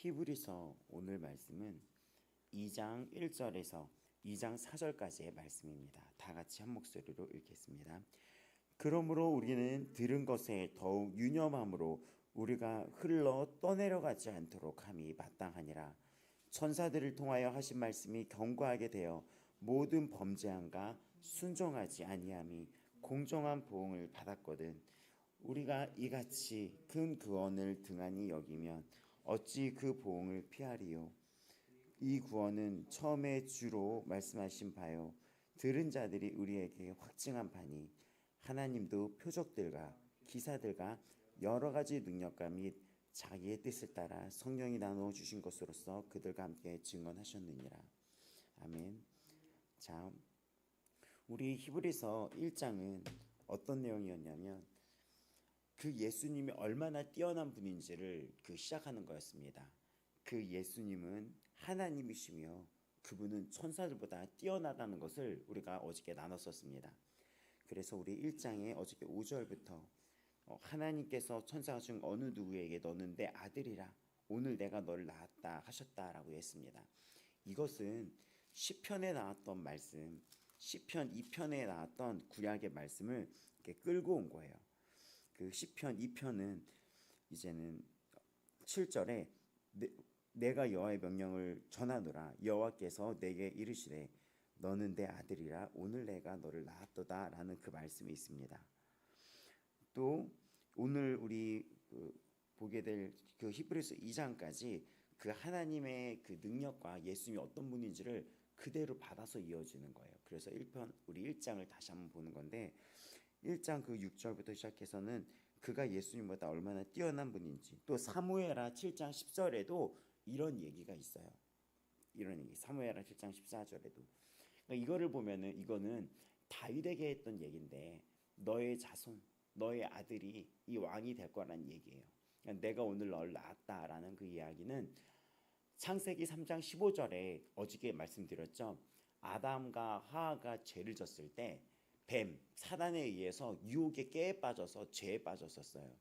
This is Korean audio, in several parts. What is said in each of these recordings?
히브리서 오늘 말씀은 2장 1절에서 2장 4절까지의 말씀입니다. 다 같이 한 목소리로 읽겠습니다. 그러므로 우리는 들은 것에 더욱 유념함으로 우리가 흘러 떠내려가지 않도록 함이 마땅하니라. 천사들을 통하여 하신 말씀이 견고하게 되어 모든 범죄함과 순종하지 아니함이 공정한 보응을 받았거든. 우리가 이같이 큰 구원을 등한히 여기면 어찌 그 보응을 피하리요. 이 구원은 처음에 주로 말씀하신 바요 들은 자들이 우리에게 확증한 바니 하나님도 표적들과 기사들과 여러 가지 능력과 및 자기의 뜻을 따라 성령이 나누어 주신 것으로서 그들과 함께 증언하셨느니라. 아멘. 자, 우리 히브리서 1장은 어떤 내용이었냐면 그 예수님이 얼마나 뛰어난 분인지를 시작하는 거였습니다. 그 예수님은 하나님이시며 그분은 천사들보다 뛰어나다는 것을 우리가 어저께 나눴었습니다. 그래서 우리 1장에 어저께 5절부터 하나님께서 천사가 중 어느 누구에게 너는 내 아들이라 오늘 내가 너를 낳았다 하셨다라고 했습니다. 이것은 시편에 나왔던 말씀, 시편 2편에 나왔던 구약의 말씀을 이렇게 끌고 온 거예요. 그 시편 2편은 이제는 7절에 내가 여호와의 명령을 전하노라 여호와께서 내게 이르시되 너는 내 아들이라 오늘 내가 너를 낳았도다 라는 그 말씀이 있습니다. 또 오늘 우리 보게 될 그 히브리서 2장까지 그 하나님의 그 능력과 예수님이 어떤 분인지를 그대로 받아서 이어지는 거예요. 그래서 1편 우리 1장을 다시 한번 보는 건데 1장 그 6절부터 시작해서는 그가 예수님보다 얼마나 뛰어난 분인지, 또 사무엘하 7장 10절에도 이런 얘기가 있어요. 이런 얘기 사무엘하 7장 14절에도 그러니까 이거를 보면은 이거는 다윗에게 했던 얘기인데 너의 자손 너의 아들이 이 왕이 될 거라는 얘기예요. 그러니까 내가 오늘 너를 낳았다라는 그 이야기는 창세기 3장 15절에 어저께 말씀드렸죠. 아담과 하와가 죄를 졌을 때 뱀, 사단에 의해서 유혹에 깨에 빠져서 죄에 빠졌었어요.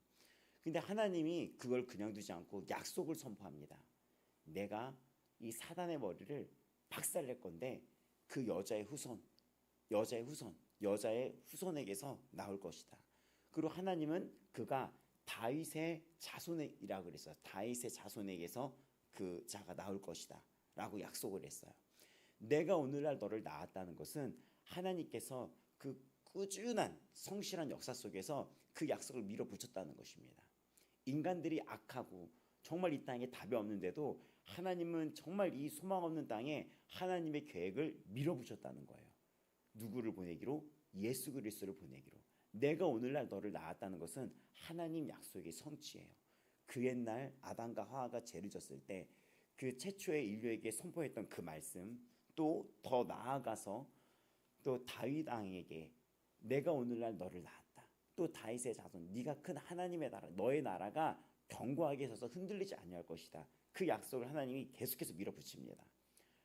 근데 하나님이 그걸 그냥 두지 않고 약속을 선포합니다. 내가 이 사단의 머리를 박살낼 건데 그 여자의 후손에게서 나올 것이다. 그리고 하나님은 그가 다윗의 자손이라고 그랬어요. 다윗의 자손에게서 그 자가 나올 것이다 라고 약속을 했어요. 내가 오늘날 너를 낳았다는 것은 하나님께서 그 꾸준한 성실한 역사 속에서 그 약속을 밀어붙였다는 것입니다. 인간들이 악하고 정말 이 땅에 답이 없는데도 하나님은 정말 이 소망 없는 땅에 하나님의 계획을 밀어붙였다는 거예요. 누구를 보내기로? 예수 그리스도를 보내기로. 내가 오늘날 너를 낳았다는 것은 하나님 약속의 성취예요. 그 옛날 아담과 하와가 죄를 졌을 때 그 최초의 인류에게 선포했던 그 말씀, 또 더 나아가서 또 다윗 왕에게 내가 오늘날 너를 낳았다. 또 다윗의 자손, 네가 큰 하나님의 나라, 너의 나라가 견고하게 서서 흔들리지 아니할 것이다. 그 약속을 하나님이 계속해서 밀어붙입니다.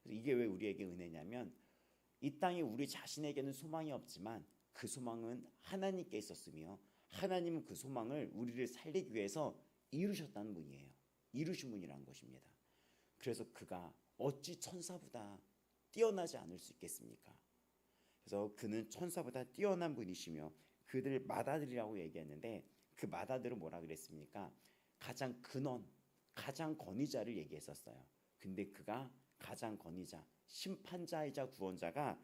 그래서 이게 왜 우리에게 은혜냐면 이 땅에 우리 자신에게는 소망이 없지만 그 소망은 하나님께 있었으며 하나님은 그 소망을 우리를 살리기 위해서 이루셨다는 분이에요. 이루신 분이라는 것입니다. 그래서 그가 어찌 천사보다 뛰어나지 않을 수 있겠습니까? 그래서 그는 천사보다 뛰어난 분이시며 그들 맏아들이라고 얘기했는데 그 맏아들은 뭐라 그랬습니까? 가장 근원, 가장 권위자를 얘기했었어요. 근데 그가 가장 권위자, 심판자이자 구원자가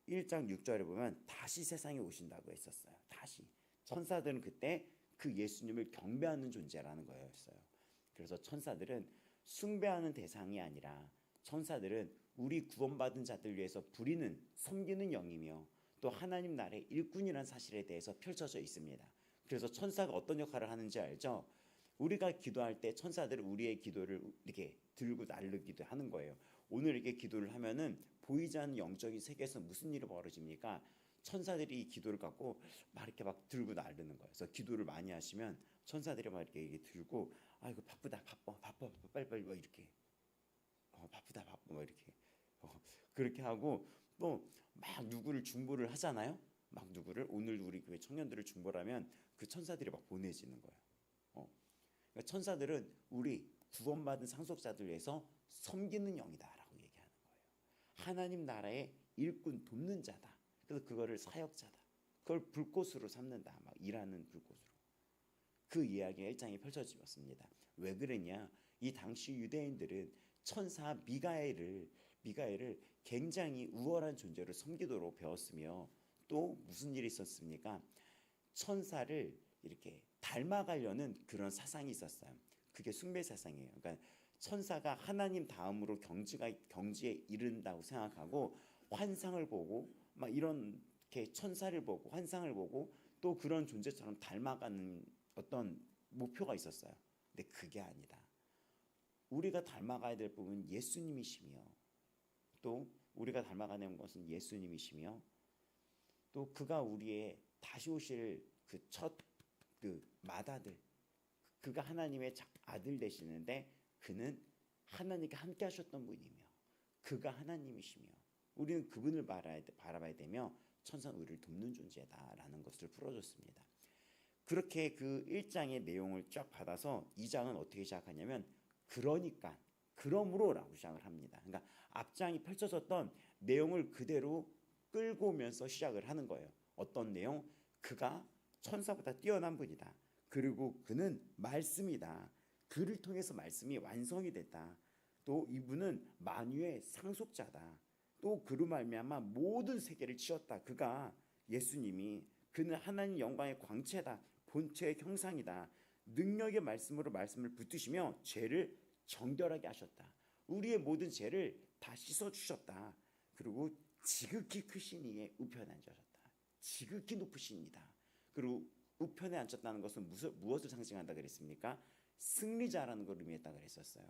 1장 6절에 보면 다시 세상에 오신다고 했었어요. 다시. 천사들은 그때 그 예수님을 경배하는 존재라는 거였어요. 그래서 천사들은 숭배하는 대상이 아니라 천사들은 우리 구원받은 자들 위해서 부리는 섬기는 영이며 또 하나님 나라의 일꾼이라는 사실에 대해서 펼쳐져 있습니다. 그래서 천사가 어떤 역할을 하는지 알죠? 우리가 기도할 때 천사들은 우리의 기도를 이렇게 들고 나르기도 하는 거예요. 오늘 이렇게 기도를 하면은 보이지 않는 영적인 세계에서 무슨 일이 벌어집니까? 천사들이 이 기도를 갖고 막 이렇게 막 들고 나르는 거예요. 그래서 기도를 많이 하시면 천사들이 막 이렇게 들고 이거 바쁘다 바빠 빨리 뭐 이렇게 바쁘다 바빠 뭐 이렇게 그렇게 하고 또 막 누구를 중보를 하잖아요. 막 누구를 오늘 우리 교회 청년들을 중보를 하면 그 천사들이 막 보내지는 거예요. 그러니까 천사들은 우리 구원받은 상속자들 위해서 섬기는 영이다라고 얘기하는 거예요. 하나님 나라의 일꾼 돕는 자다. 그래서 그거를 사역자다. 그걸 불꽃으로 삼는다. 막 일하는 불꽃으로. 그 이야기가 1장에 펼쳐지었습니다. 왜 그러냐? 이 당시 유대인들은 천사 미가엘을 굉장히 우월한 존재로 섬기도록 배웠으며 또 무슨 일이 있었습니까? 천사를 이렇게 닮아가려는 그런 사상이 있었어요. 그게 숭배 사상이에요. 그러니까 천사가 하나님 다음으로 경지에 이른다고 생각하고 환상을 보고 막 이렇게 천사를 보고 환상을 보고 또 그런 존재처럼 닮아가는 어떤 목표가 있었어요. 근데 그게 아니다. 우리가 닮아가야 될 부분은 예수님이시며 또 우리가 닮아가는 것은 예수님이시며 또 그가 우리의 다시 오실 그 첫 그 맏아들, 그가 하나님의 아들 되시는데 그는 하나님께 함께 하셨던 분이며 그가 하나님이시며 우리는 그분을 바라봐야 되며 천사는 우리를 돕는 존재다라는 것을 풀어줬습니다. 그렇게 그 1장의 내용을 쫙 받아서 2장은 어떻게 시작하냐면 그러니까 그러므로라고 시작을 합니다. 그러니까 앞장이 펼쳐졌던 내용을 그대로 끌고 오면서 시작을 하는 거예요. 어떤 내용? 그가 천사보다 뛰어난 분이다. 그리고 그는 말씀이다. 그를 통해서 말씀이 완성이 됐다. 또 이분은 만유의 상속자다. 또 그로 말미암아 모든 세계를 지었다. 그가 예수님이 그는 하나님 영광의 광채다. 본체의 형상이다. 능력의 말씀으로 말씀을 붙드시며 죄를 정결하게 하셨다. 우리의 모든 죄를 다 씻어주셨다. 그리고 지극히 크신 이의 우편에 앉으셨다. 지극히 높으십니다. 그리고 우편에 앉혔다는 것은 무엇을 상징한다 그랬습니까? 승리자라는 걸 의미했다 그랬었어요.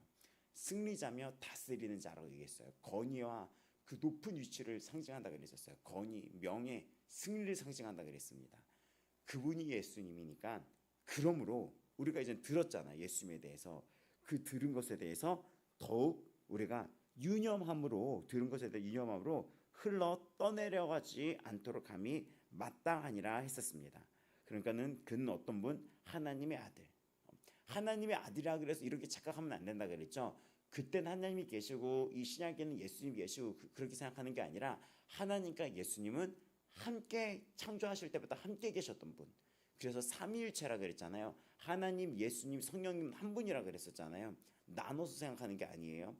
승리자며 다스리는 자라고 얘기했어요. 권위와 그 높은 위치를 상징한다 그랬었어요. 권위, 명예, 승리를 상징한다 그랬습니다. 그분이 예수님이니까 그러므로 우리가 이제 들었잖아. 예수님에 대해서. 그 들은 것에 대해서 더욱 우리가 유념함으로 들은 것에 대해 유념함으로 흘러 떠내려가지 않도록 함이 마땅하니라 했었습니다. 그러니까는 그는 어떤 분? 하나님의 아들. 하나님의 아들이라 그래서 이렇게 착각하면 안 된다 그랬죠. 그때는 하나님이 계시고 이 신약에는 예수님이 계시고 그렇게 생각하는 게 아니라 하나님과 예수님은 함께 창조하실 때부터 함께 계셨던 분. 그래서 삼위일체라 그랬잖아요. 하나님, 예수님, 성령님 한 분이라 그랬었잖아요. 나눠서 생각하는 게 아니에요.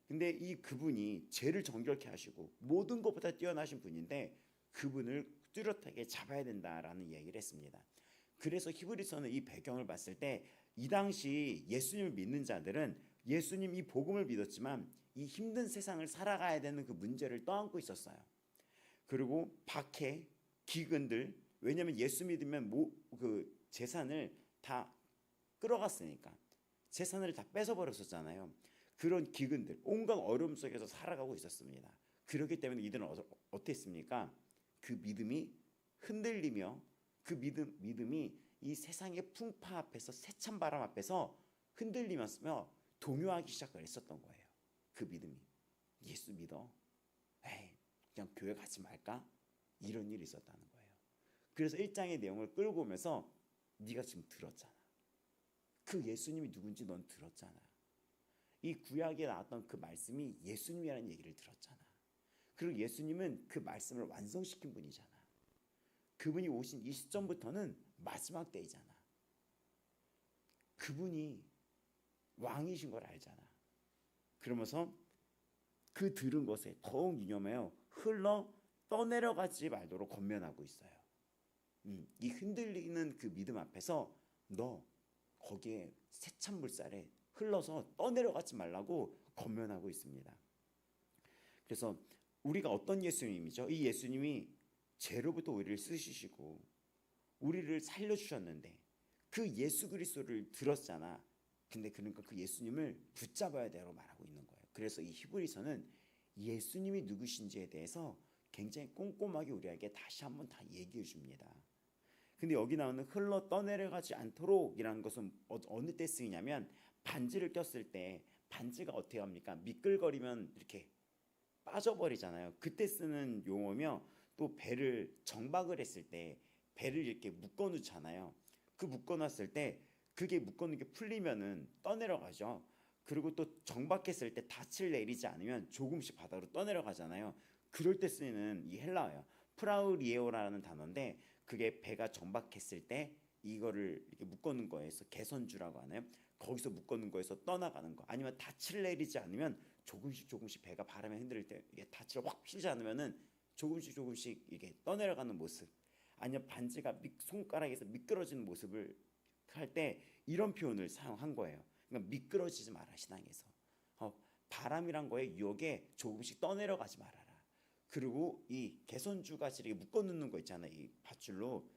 근데 이 그분이 죄를 정결케 하시고 모든 것보다 뛰어나신 분인데 그분을 뚜렷하게 잡아야 된다라는 얘기를 했습니다. 그래서 히브리서는 이 배경을 봤을 때 이 당시 예수님을 믿는 자들은 예수님 이 복음을 믿었지만 이 힘든 세상을 살아가야 되는 그 문제를 떠안고 있었어요. 그리고 박해, 기근들, 왜냐하면 예수 믿으면 그 재산을 다 끌어갔으니까 재산을 다 뺏어버렸었잖아요. 그런 기근들, 온갖 어려움 속에서 살아가고 있었습니다. 그렇기 때문에 이들은 어땠습니까? 그 믿음이 흔들리며 그 믿음이 이 세상의 풍파 앞에서 세찬 바람 앞에서 흔들리면서 동요하기 시작을 했었던 거예요. 그 믿음이. 예수 믿어. 에이, 그냥 교회 가지 말까? 이런 일이 있었다는 거예요. 그래서 1장의 내용을 끌고 오면서 네가 지금 들었잖아. 그 예수님이 누군지 넌 들었잖아. 이 구약에 나왔던 그 말씀이 예수님이라는 얘기를 들었잖아. 그리고 예수님은 그 말씀을 완성시킨 분이잖아. 그분이 오신 이 시점부터는 마지막 때이잖아. 그분이 왕이신 걸 알잖아. 그러면서 그 들은 것에 더욱 유념하여 흘러 떠내려가지 말도록 권면하고 있어요. 이 흔들리는 그 믿음 앞에서 너 거기에 세찬 물살에 흘러서 떠내려가지 말라고 권면하고 있습니다. 그래서 우리가 어떤 예수님이죠? 이 예수님이 죄로부터 우리를 쓰시고 우리를 살려주셨는데 그 예수 그리스도를 들었잖아. 근데 그러니까 그 예수님을 붙잡아야 되라고 말하고 있는 거예요. 그래서 이 히브리서는 예수님이 누구신지에 대해서 굉장히 꼼꼼하게 우리에게 다시 한번 다 얘기해 줍니다. 근데 여기 나오는 흘러 떠내려가지 않도록이라는 것은 어느 때 쓰이냐면 반지를 꼈을 때 반지가 어떻게 합니까? 미끌거리면 이렇게 빠져버리잖아요. 그때 쓰는 용어며 또 배를 정박을 했을 때 배를 이렇게 묶어놓잖아요. 그 묶어놨을 때 그게 묶어놓은 게 풀리면은 떠내려가죠. 그리고 또 정박했을 때 닻을 내리지 않으면 조금씩 바다로 떠내려가잖아요. 그럴 때 쓰이는 이 헬라어예요. 프라우리에오라는 단어인데 그게 배가 정박했을 때 이거를 이렇게 묶어놓은 거에서 개선주라고 하나요? 거기서 묶어놓은 거에서 떠나가는 거. 아니면 닻을 내리지 않으면 조금씩 배가 바람에 흔들릴 때 이게 닻을 확 펴지 않으면은 조금씩 이게 떠내려가는 모습. 아니면 반지가 손가락에서 미끄러지는 모습을 할 때 이런 표현을 사용한 거예요. 그러니까 미끄러지지 마라 신앙에서. 바람이란 거에 유혹에 조금씩 떠내려가지 말아라. 그리고 이 개선주가 이렇게 묶어놓는 거 있잖아요. 이 밧줄로.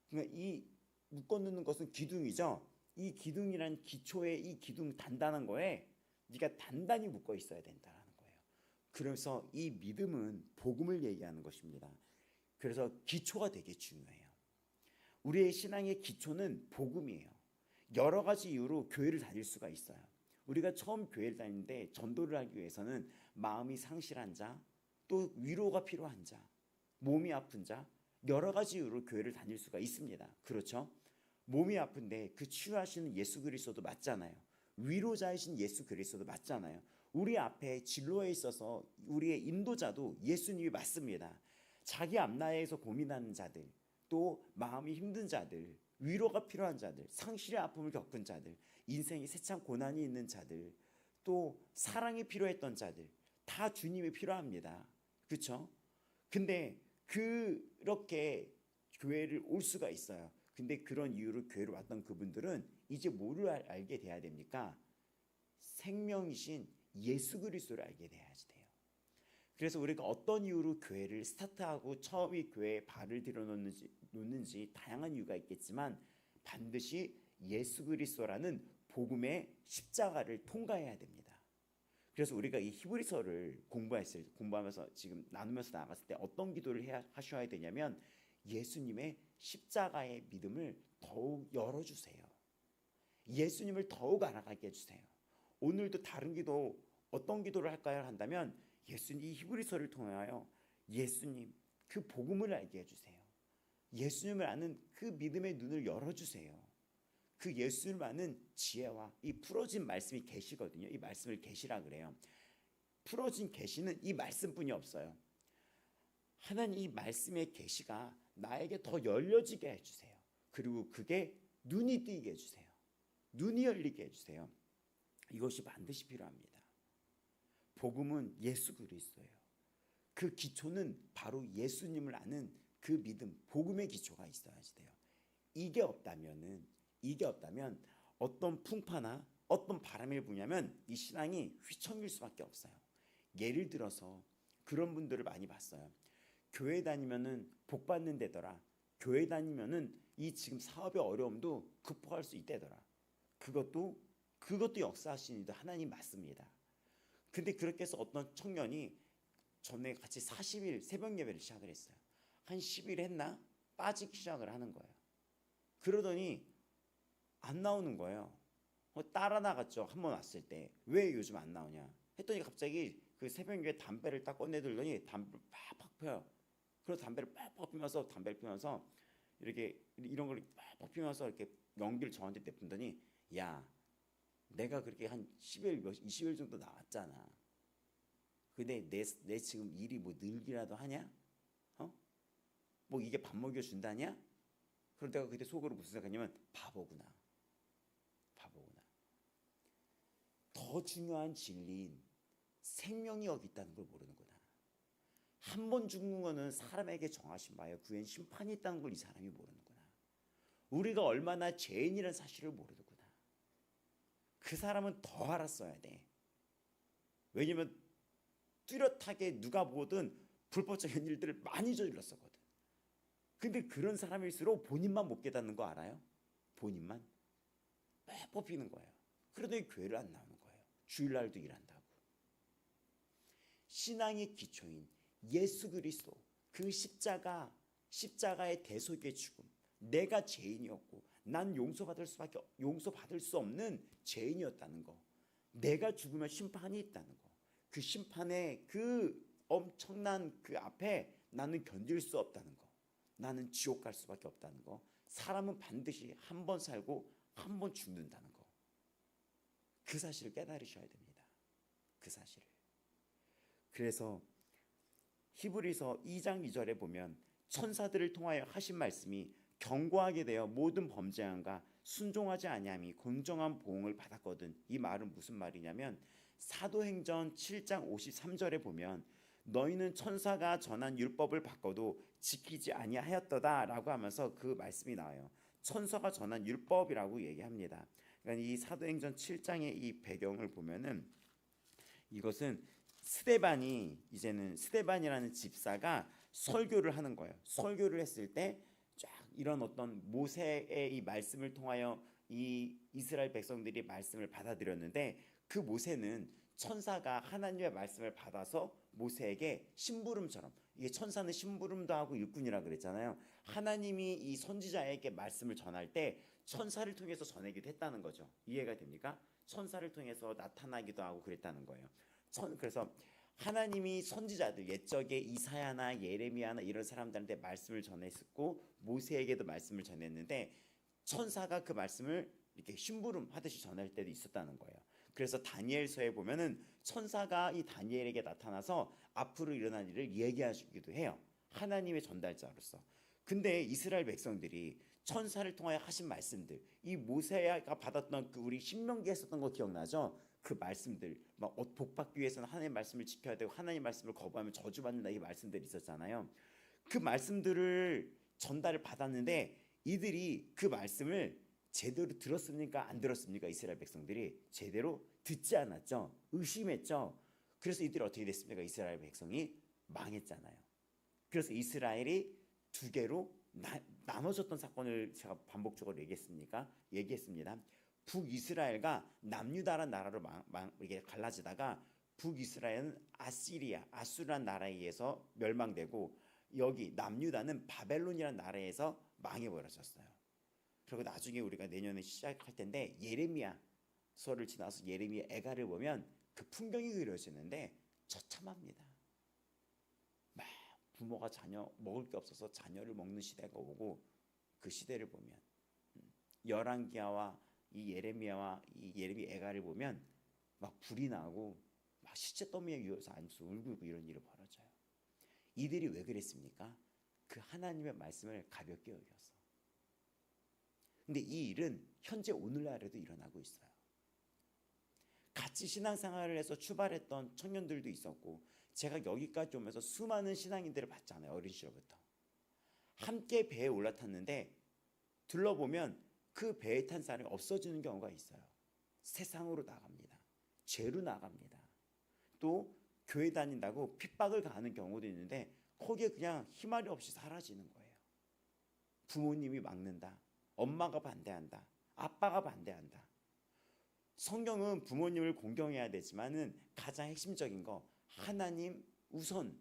그러니까 이 묶어놓는 것은 기둥이죠. 이 기둥이란 기초의 이 기둥 단단한 거에 네가 단단히 묶어 있어야 된다라는 거예요. 그래서 이 믿음은 복음을 얘기하는 것입니다. 그래서 기초가 되게 중요해요. 우리의 신앙의 기초는 복음이에요. 여러 가지 이유로 교회를 다닐 수가 있어요. 우리가 처음 교회를 다니는데 전도를 하기 위해서는 마음이 상실한 자, 또 위로가 필요한 자, 몸이 아픈 자, 여러 가지 이유로 교회를 다닐 수가 있습니다. 그렇죠? 몸이 아픈데 그 치유하시는 예수 그리스도도 맞잖아요. 위로자이신 예수 그리스도도 맞잖아요. 우리 앞에 진로에 있어서 우리의 인도자도 예수님이 맞습니다. 자기 앞나라에서 고민하는 자들, 또 마음이 힘든 자들, 위로가 필요한 자들, 상실의 아픔을 겪은 자들, 인생에 세찬 고난이 있는 자들, 또 사랑이 필요했던 자들, 다 주님이 필요합니다. 그렇죠? 근데 그렇게 교회를 올 수가 있어요. 근데 그런 이유로 교회를 왔던 그분들은 이제 뭐를 알게 돼야 됩니까? 생명이신 예수 그리스도를 알게 돼야지 돼요. 그래서 우리가 어떤 이유로 교회를 스타트하고 처음에 교회에 발을 들여놓는지 다양한 이유가 있겠지만 반드시 예수 그리스도라는 복음의 십자가를 통과해야 됩니다. 그래서 우리가 이 히브리서를 공부하면서 지금 나누면서 나갔을 때 어떤 기도를 하셔야 되냐면 예수님의 십자가의 믿음을 더욱 열어주세요. 예수님을 더욱 알아가게 해주세요. 오늘도 다른 기도 어떤 기도를 할까요? 한다면 예수님 히브리서를 통하여 예수님 그 복음을 알게 해주세요. 예수님을 아는 그 믿음의 눈을 열어주세요. 그 예수를 아는 지혜와 이 풀어진 말씀이 계시거든요. 이 말씀을 계시라 그래요. 풀어진 계시는 이 말씀뿐이 없어요. 하나님 이 말씀의 계시가 나에게 더 열려지게 해주세요. 그리고 그게 눈이 뜨이게 해주세요. 눈이 열리게 해주세요. 이것이 반드시 필요합니다. 복음은 예수 그리스도예요. 그 기초는 바로 예수님을 아는 그 믿음, 복음의 기초가 있어야지 돼요. 이게 없다면 어떤 풍파나 어떤 바람이 부냐면 이 신앙이 휘청일 수밖에 없어요. 예를 들어서 그런 분들을 많이 봤어요. 교회 다니면은 복 받는 데더라. 교회 다니면은 이 지금 사업의 어려움도 극복할 수 있대더라. 그것도 역사하시는 이도 하나님 맞습니다. 근데 그렇게 해서 어떤 청년이 전에 같이 40일 새벽 예배를 시작을 했어요. 한 10일 했나? 빠지기 시작을 하는 거예요. 그러더니 안 나오는 거예요. 따라 나갔죠. 한 번 왔을 때. 왜 요즘 안 나오냐 했더니 갑자기 그 새벽 예배 담배를 딱 꺼내들더니 담배를 팍팍 펴요. 그래서 담배를 팍팍 피면서 이렇게 이런 걸 팍팍 피면서 이렇게 연기를 저한테 내뿜더니 야 내가 그렇게 한 10일 20일 정도 나왔잖아. 근데 내 지금 일이 뭐 늘기라도 하냐? 뭐 이게 밥 먹여준다냐? 그럼 내가 그때 속으로 무슨 생각했냐면 바보구나. 더 중요한 진리인 생명이 여기 있다는 걸 모르는구나. 한 번 죽는 거는 사람에게 정하신 바예요. 그 후엔 심판이 있다는 걸 이 사람이 모르는구나. 우리가 얼마나 죄인이라는 사실을 모르는구나. 그 사람은 더 알았어야 돼. 왜냐면 뚜렷하게 누가 보든 불법적인 일들을 많이 저질렀었거든. 근데 그런 사람일수록 본인만 못 깨닫는 거 알아요? 본인만 매 뽑히는 거예요. 그러더니 교회를 안 나오는 거예요. 주일날도 일한다고. 신앙의 기초인 예수 그리스도 그 십자가의 대속의 죽음, 내가 죄인이었고 난 용서받을 수 없는 죄인이었다는 거, 내가 죽으면 심판이 있다는 거, 그 심판의 그 엄청난 그 앞에 나는 견딜 수 없다는 거, 나는 지옥 갈 수밖에 없다는 거, 사람은 반드시 한 번 살고 한 번 죽는다는 거, 그 사실을 깨달으셔야 됩니다. 그 사실을. 그래서 히브리서 2장 2절에 보면 천사들을 통하여 하신 말씀이 경고하게 되어 모든 범죄함과 순종하지 아니함이 공정한 보응을 받았거든. 이 말은 무슨 말이냐면 사도행전 7장 53절에 보면 너희는 천사가 전한 율법을 바꿔도 지키지 아니하였도다라고 하면서 그 말씀이 나와요. 천사가 전한 율법이라고 얘기합니다. 그러니까 이 사도행전 7장의 이 배경을 보면은 이것은 이제는 스데반이라는 집사가 설교를 하는 거예요. 설교를 했을 때 쫙 이런 어떤 모세의 이 말씀을 통하여 이 이스라엘 백성들이 말씀을 받아들였는데 그 모세는 천사가 하나님의 말씀을 받아서 모세에게 심부름처럼, 이게 천사는 심부름도 하고 일꾼이라 그랬잖아요. 하나님이 이 선지자에게 말씀을 전할 때 천사를 통해서 전하기도 했다는 거죠. 이해가 됩니까? 천사를 통해서 나타나기도 하고 그랬다는 거예요. 그래서 하나님이 선지자들, 옛적에 이사야나 예레미야나 이런 사람들한테 말씀을 전했었고 모세에게도 말씀을 전했는데 천사가 그 말씀을 이렇게 심부름 하듯이 전할 때도 있었다는 거예요. 그래서 다니엘서에 보면은 천사가 이 다니엘에게 나타나서 앞으로 일어날 일을 얘기하기도 해요. 하나님의 전달자로서. 근데 이스라엘 백성들이 천사를 통하여 하신 말씀들, 이 모세가 받았던 그 우리 신명기에 썼던 거 기억나죠? 그 말씀들, 막 복받기 위해서는 하나님의 말씀을 지켜야 되고 하나님의 말씀을 거부하면 저주받는다, 이 말씀들이 있었잖아요. 그 말씀들을 전달을 받았는데 이들이 그 말씀을 제대로 들었습니까? 안 들었습니까? 이스라엘 백성들이 제대로 듣지 않았죠. 의심했죠. 그래서 이들이 어떻게 됐습니까? 이스라엘 백성이 망했잖아요. 그래서 이스라엘이 두 개로 나눠졌던 사건을 제가 반복적으로 얘기했습니다. 북이스라엘과 남유다라는 나라로 이게 갈라지다가 북이스라엘은 아수르라는 나라에 의해서 멸망되고 여기 남유다는 바벨론이라는 나라에서 망해버렸었어요. 그리고 나중에 우리가 내년에 시작할 텐데 예레미야서를 지나서 예레미야 애가를 보면 그 풍경이 그려지는데 처참합니다. 막 부모가 자녀 먹을 게 없어서 자녀를 먹는 시대가 오고 그 시대를 보면 열왕기야와 이 예레미야와 이 예레미야 애가를 보면 막 불이 나고 막 시체 더미에 누워서 앉아서 울고 이런 일이 벌어져요. 이들이 왜 그랬습니까? 그 하나님의 말씀을 가볍게 여겼어. 근데 이 일은 현재 오늘날에도 일어나고 있어요. 같이 신앙생활을 해서 출발했던 청년들도 있었고 제가 여기까지 오면서 수많은 신앙인들을 봤잖아요. 어린 시절부터. 함께 배에 올라탔는데 둘러보면 그 배에 탄 사람이 없어지는 경우가 있어요. 세상으로 나갑니다. 죄로 나갑니다. 또 교회 다닌다고 핍박을 가하는 경우도 있는데 거기에 그냥 희말이 없이 사라지는 거예요. 부모님이 막는다. 엄마가 반대한다. 아빠가 반대한다. 성경은 부모님을 공경해야 되지만은 가장 핵심적인 거 하나님 우선,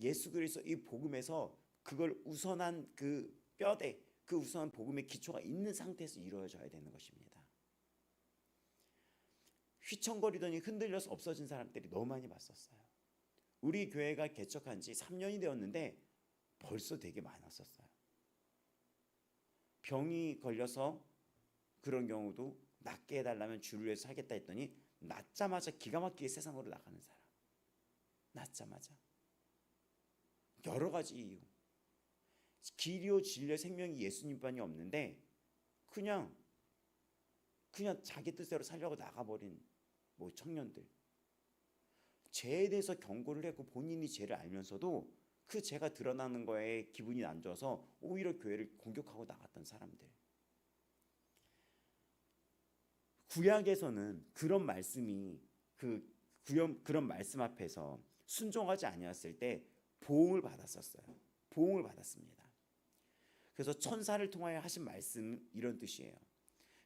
예수 그리스도 이 복음에서 그걸 우선한 그 뼈대, 그 우선한 복음의 기초가 있는 상태에서 이루어져야 되는 것입니다. 휘청거리더니 흔들려서 없어진 사람들이 너무 많이 봤었어요. 우리 교회가 개척한 지 3년이 되었는데 벌써 되게 많았었어요. 병이 걸려서 그런 경우도 낫게 해달라면 주를 위해서 하겠다 했더니 낫자마자 기가 막히게 세상으로 나가는 사람. 낫자마자. 여러 가지 이유. 길이요 진리요 생명이 예수님만이 없는데 그냥 자기 뜻대로 살려고 나가버린 뭐 청년들. 죄에 대해서 경고를 했고 본인이 죄를 알면서도 그 죄가 드러나는 거에 기분이 안 좋아서 오히려 교회를 공격하고 나갔던 사람들. 구약에서는 그런 말씀이 그런 말씀 앞에서 순종하지 아니었을 때 보응을 받았었어요. 보응을 받았습니다. 그래서 천사를 통하여 하신 말씀 이런 뜻이에요.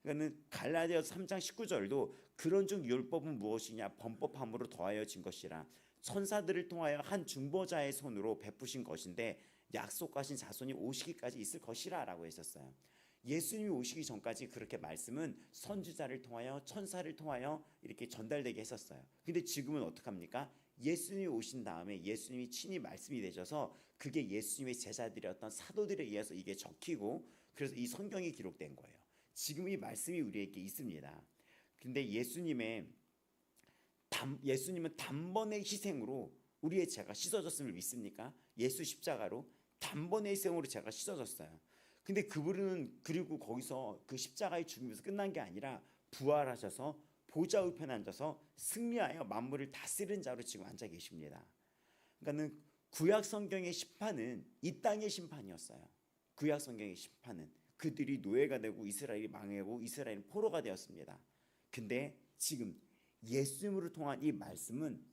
그러니까는 갈라디아서 3장 19절도 그런즉 율법은 무엇이냐 범법함으로 더하여진 것이라 천사들을 통하여 한 중보자의 손으로 베푸신 것인데 약속하신 자손이 오시기까지 있을 것이라 라고 했었어요. 예수님이 오시기 전까지 그렇게 말씀은 선지자를 통하여 천사를 통하여 이렇게 전달되게 했었어요. 근데 지금은 어떡합니까? 예수님이 오신 다음에 예수님이 친히 말씀이 되셔서 그게 예수님의 제자들이었던 사도들에 의해서 이게 적히고 그래서 이 성경이 기록된 거예요. 지금 이 말씀이 우리에게 있습니다. 근데 예수님은 단번의 희생으로 우리의 죄가 씻어졌음을 믿습니까? 예수 십자가로 단번의 희생으로 죄가 씻어졌어요. 근데 그분은 그리고 거기서 그 십자가의 죽음에서 끝난 게 아니라 부활하셔서 보좌 우편에 앉아서 승리하여 만물을 다스리는 자로 지금 앉아 계십니다. 그러니까는 구약 성경의 심판은 이 땅의 심판이었어요. 구약 성경의 심판은 그들이 노예가 되고 이스라엘이 망하고 이스라엘은 포로가 되었습니다. 근데 지금 예수님으로 통한 이 말씀은,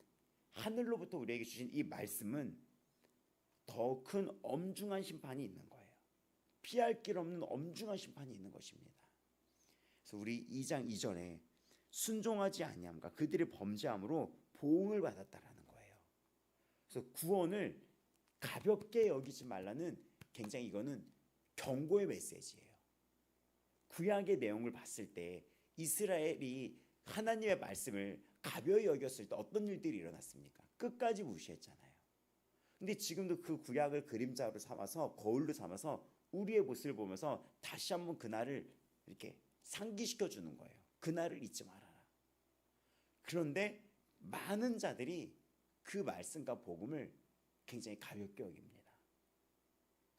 하늘로부터 우리에게 주신 이 말씀은 더 큰 엄중한 심판이 있는 거예요. 피할 길 없는 엄중한 심판이 있는 것입니다. 그래서 우리 2장 2절에 순종하지 아니함과 그들의 범죄함으로 보응을 받았다라는 거예요. 그래서 구원을 가볍게 여기지 말라는, 굉장히 이거는 경고의 메시지예요. 구약의 내용을 봤을 때 이스라엘이 하나님의 말씀을 가벼이 여겼을 때 어떤 일들이 일어났습니까? 끝까지 무시했잖아요. 근데 지금도 그 구약을 그림자로 삼아서, 거울로 삼아서 우리의 모습을 보면서 다시 한번 그날을 이렇게 상기시켜 주는 거예요. 그날을 잊지 말아라. 그런데 많은 자들이 그 말씀과 복음을 굉장히 가볍게 여깁니다.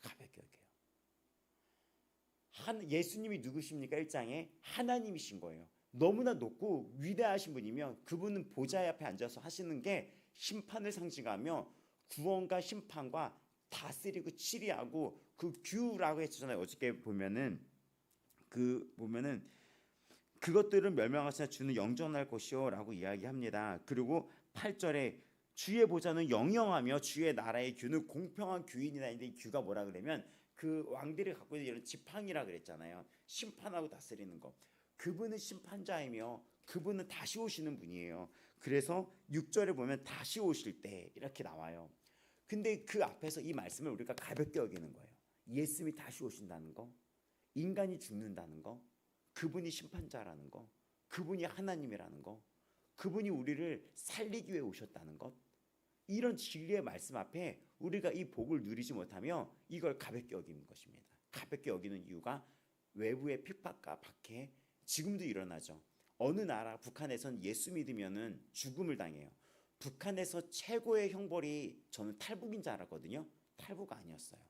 가볍게 여겨요. 예수님이 누구십니까? 1장에 하나님이신 거예요. 너무나 높고 위대하신 분이며 그분은 보좌 앞에 앉아서 하시는 게 심판을 상징하며 구원과 심판과 다스리고 치리하고 그 규라고 했잖아요. 어저께 보면은 그것들은 멸망하시나 주는 영존할 것이요라고 이야기합니다. 그리고 8절에 주의 보좌는 영영하며 주의 나라의 규는 공평한 규인이다. 이 규가 뭐라 그러면 그 왕들이 갖고 있는 이런 지팡이라 그랬잖아요. 심판하고 다스리는 거. 그분은 심판자이며 그분은 다시 오시는 분이에요. 그래서 6절에 보면 다시 오실 때 이렇게 나와요. 근데 그 앞에서 이 말씀을 우리가 가볍게 여기는 거예요. 예수님이 다시 오신다는 거, 인간이 죽는다는 거, 그분이 심판자라는 거, 그분이 하나님이라는 거, 그분이 우리를 살리기 위해 오셨다는 것, 이런 진리의 말씀 앞에 우리가 이 복을 누리지 못하며 이걸 가볍게 여기는 것입니다. 가볍게 여기는 이유가 외부의 핍박과 박해 지금도 일어나죠. 어느 나라, 북한에선 예수 믿으면은 죽음을 당해요. 북한에서 최고의 형벌이 저는 탈북인 줄 알았거든요. 탈북 아니었어요.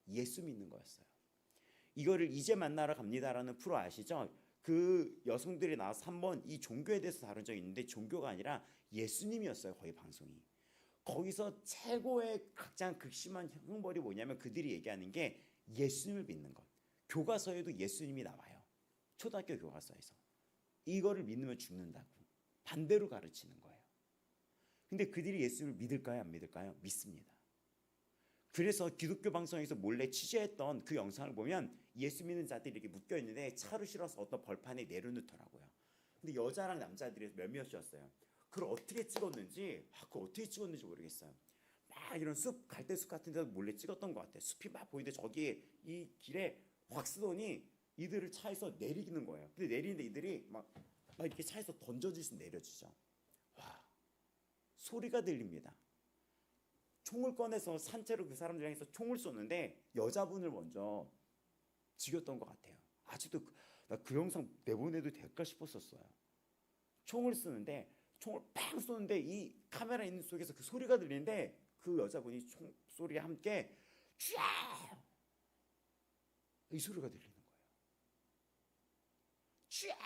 예수 믿는 거였어요. 이거를 이제 만나러 갑니다라는 프로 아시죠? 그 여성들이 나와서 한번 이 종교에 대해서 다룬 적이 있는데 종교가 아니라 예수님이었어요. 거의 방송이. 거기서 최고의 가장 극심한 형벌이 뭐냐면 그들이 얘기하는 게 예수님을 믿는 것. 교과서에도 예수님이 나와요. 초등학교 교과서에서. 이거를 믿으면 죽는다고 반대로 가르치는 거예요. 근데 그들이 예수님을 믿을까요? 안 믿을까요? 믿습니다. 그래서 기독교 방송에서 몰래 취재했던 그 영상을 보면 예수 믿는 자들이 이렇게 묶여 있는데 차로 실어서 어떤 벌판에 내려놓더라고요. 근데 여자랑 남자들이 몇몇이었어요. 그걸 어떻게 찍었는지, 그걸 어떻게 찍었는지 모르겠어요. 막 이런 숲, 갈대숲 같은 데서 몰래 찍었던 것 같아요. 숲이 막 보이는데 저기 이 길에 확 쓰더니 이들을 차에서 내리는 거예요. 근데 내리는데 이들이 막 이렇게 차에서 던져지서 내려지죠. 와, 소리가 들립니다. 총을 꺼내서 산채로 그 사람들이랑 해서 총을 쏘는데 여자분을 먼저 죽였던 것 같아요. 아직도 나 그 영상 내보내도 될까 싶었었어요. 총을 쏘는데 총을 팍 쏘는데 이 카메라 있는 속에서 그 소리가 들리는데 그 여자분이 총 소리와 함께 쫙! 이 소리가 들리는 거예요. 쫙!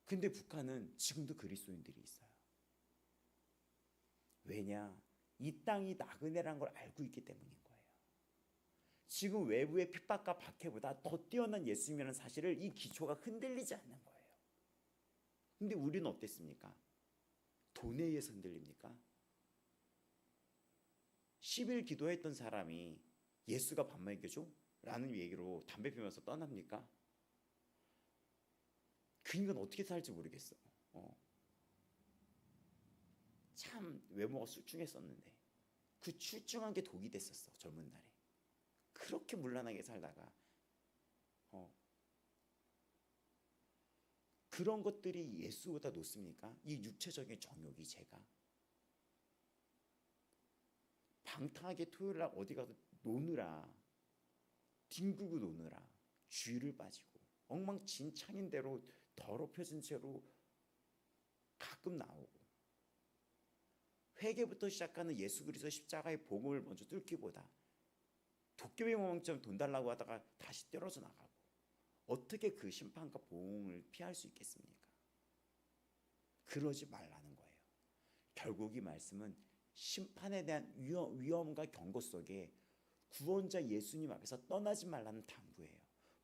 근데 북한은 지금도 그리스도인들이 있어요. 왜냐? 이 땅이 나그네란 걸 알고 있기 때문인 거예요. 지금 외부의 핍박과 박해보다 더 뛰어난 예수님이라는 사실을 이 기초가 흔들리지 않는 거예요. 근데 우리는 어땠습니까? 돈에 의해서 흔들립니까? 10일 기도했던 사람이 예수가 밥 먹여줘? 라는 얘기로 담배 피우면서 떠납니까? 그 인간 어떻게 살지 모르겠어. 참 외모가 출중했었는데 그 출중한 게 독이 됐었어. 젊은 날에. 그렇게 문란하게 살다가 그런 것들이 예수보다 높습니까? 이 육체적인 정욕이 제가 방탕하게 토요일날 어디 가서 노느라 뒹구고 노느라 쥐를 빠지고 엉망진창인 대로 더럽혀진 채로 가끔 나오고, 회개부터 시작하는 예수 그리스도 십자가의 복음을 먼저 뚫기보다 도깨비 모망처럼 돈 달라고 하다가 다시 떨어져 나가고, 어떻게 그 심판과 보응을 피할 수 있겠습니까? 그러지 말라는 거예요. 결국 이 말씀은 심판에 대한 위험과 경고 속에 구원자 예수님 앞에서 떠나지 말라는 당부예요.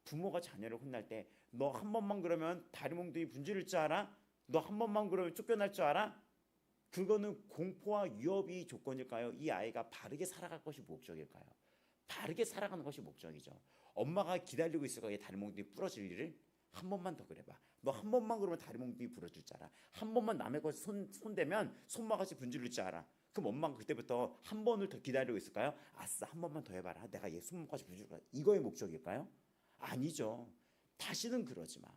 부모가 자녀를 혼날 때 너 한 번만 그러면 다리 몽둥이 분질릴 줄 알아? 너 한 번만 그러면 쫓겨날 줄 알아? 그거는 공포와 위협이 조건일까요? 이 아이가 바르게 살아갈 것이 목적일까요? 바르게 살아가는 것이 목적이죠. 엄마가 기다리고 있을 거예요. 다리 몽둥이 부러질 일을 한 번만 더 그래봐. 너 한 번만 그러면 다리 몽둥이 부러질 줄 알아. 한 번만 남의 것 손대면 손모가지 분질릴 줄 알아. 그럼 엄마가 그때부터 한 번을 더 기다리고 있을까요? 아싸, 한 번만 더 해봐라. 내가 얘 손모가지 분질릴 거야. 이거의 목적일까요? 아니죠. 다시는 그러지 마.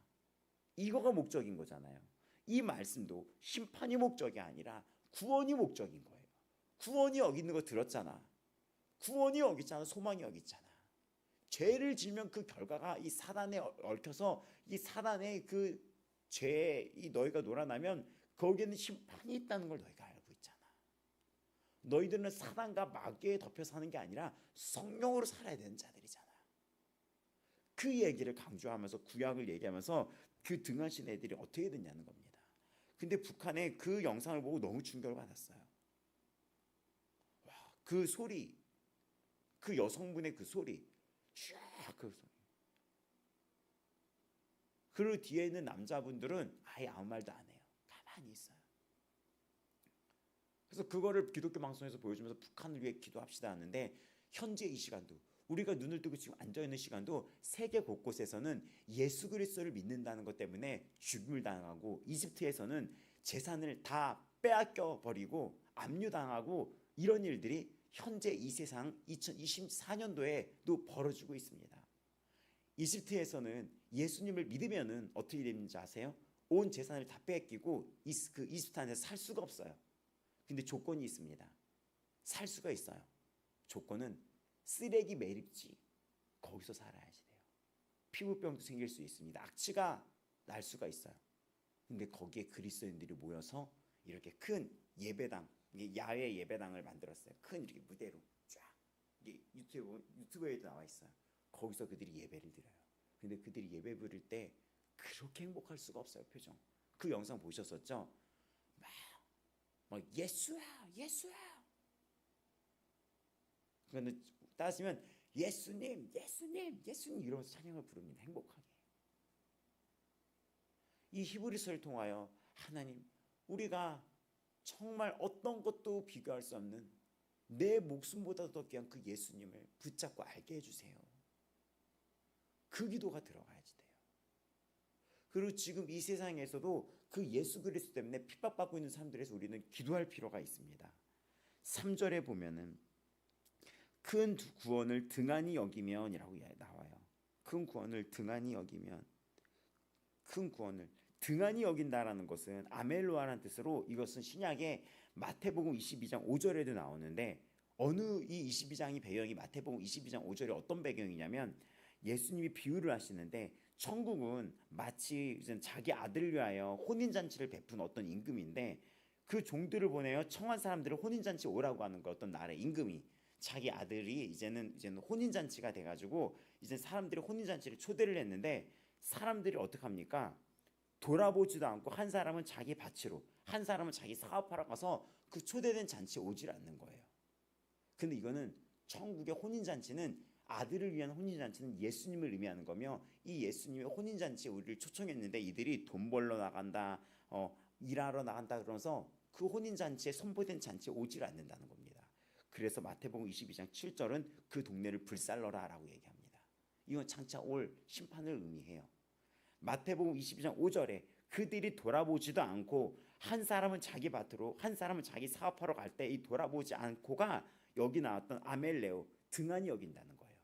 이거가 목적인 거잖아요. 이 말씀도 심판이 목적이 아니라 구원이 목적인 거예요. 구원이 여기 있는 거 들었잖아. 구원이 여기 있잖아. 소망이 여기 있잖아. 죄를 지면 그 결과가 이 사단에 얽혀서 이 사단의 그 죄에 이 너희가 놀아나면 거기에는 심판이 있다는 걸 너희가 알고 있잖아. 너희들은 사단과 마귀에 덮여 사는 게 아니라 성령으로 살아야 되는 자들이잖아. 그 얘기를 강조하면서 구약을 얘기하면서 그 등하신 애들이 어떻게 됐냐는 겁니다. 근데 북한에 그 영상을 보고 너무 충격을 받았어요. 와, 그 소리, 그 여성분의 그 소리, 쫙 그 소리. 그 뒤에 있는 남자분들은 아예 아무 말도 안 해요. 가만히 있어요. 그래서 그거를 기독교 방송에서 보여주면서 북한을 위해 기도합시다 하는데, 현재 이 시간도 우리가 눈을 뜨고 지금 앉아있는 시간도 세계 곳곳에서는 예수 그리스도를 믿는다는 것 때문에 죽임을 당하고, 이집트에서는 재산을 다 빼앗겨 버리고 압류당하고, 이런 일들이 현재 이 세상 2024년도에도 벌어지고 있습니다. 이집트에서는 예수님을 믿으면은 어떻게 되는지 아세요? 온 재산을 다 뺏기고 그 이집트 안에서 살 수가 없어요. 근데 조건이 있습니다. 살 수가 있어요. 조건은 쓰레기 매립지, 거기서 살아야지 돼요. 피부병도 생길 수 있습니다. 악취가 날 수가 있어요. 근데 거기에 그리스도인들이 모여서 이렇게 큰 예배당, 이게 야외 예배당을 만들었어요. 큰 이렇게 무대로 쫙. 이게 유튜브에도 나와 있어요. 거기서 그들이 예배를 드려요. 근데 그들이 예배 부를 때 그렇게 행복할 수가 없어요. 표정. 그 영상 보셨었죠? 막 예수야, 예수야. 그런데 따지면 예수님, 예수님, 예수님 이러면서 찬양을 부릅니다. 행복하게. 이 히브리서를 통하여 하나님, 우리가 정말 어떤 것도 비교할 수 없는 내 목숨보다 더 귀한 그 예수님을 붙잡고 알게 해주세요. 그 기도가 들어가야지 돼요. 그리고 지금 이 세상에서도 그 예수 그리스도 때문에 핍박받고 있는 사람들에서 우리는 기도할 필요가 있습니다. 3절에 보면은 큰 구원을 등한히 여기면 이라고 나와요. 큰 구원을 등한히 여기면, 큰 구원을 등한히 여긴다라는 것은 아멜로아라는 뜻으로, 이것은 신약의 마태복음 22장 5절에도 나오는데, 어느 이 22장이 배경이 마태복음 22장 5절이 어떤 배경이냐면, 예수님이 비유를 하시는데, 천국은 마치 자기 아들을 위하여 혼인잔치를 베푼 어떤 임금인데, 그 종들을 보내어 청한 사람들을 혼인잔치 오라고 하는 거, 어떤 나라의 임금이 자기 아들이 이제는 혼인잔치가 돼가지고 이제 사람들이 혼인잔치를 초대를 했는데, 사람들이 어떻게 합니까? 돌아보지도 않고 한 사람은 자기 밭으로, 한 사람은 자기 사업하러 가서 그 초대된 잔치에 오질 않는 거예요. 근데 이거는 천국의 혼인잔치는, 아들을 위한 혼인잔치는 예수님을 의미하는 거며, 이 예수님의 혼인잔치에 우리를 초청했는데 이들이 돈 벌러 나간다, 일하러 나간다 그러면서 그 혼인잔치에 선포된 잔치에 오질 않는다는 겁니다. 그래서 마태복음 22장 7절은 그 동네를 불살러라 라고 얘기합니다. 이건 장차 올 심판을 의미해요. 마태복음 22장 5절에 그들이 돌아보지도 않고, 한 사람은 자기 밭으로, 한 사람은 자기 사업하러 갈 때 이 돌아보지 않고가 여기 나왔던 아멜레오, 등한히 여긴다는 거예요.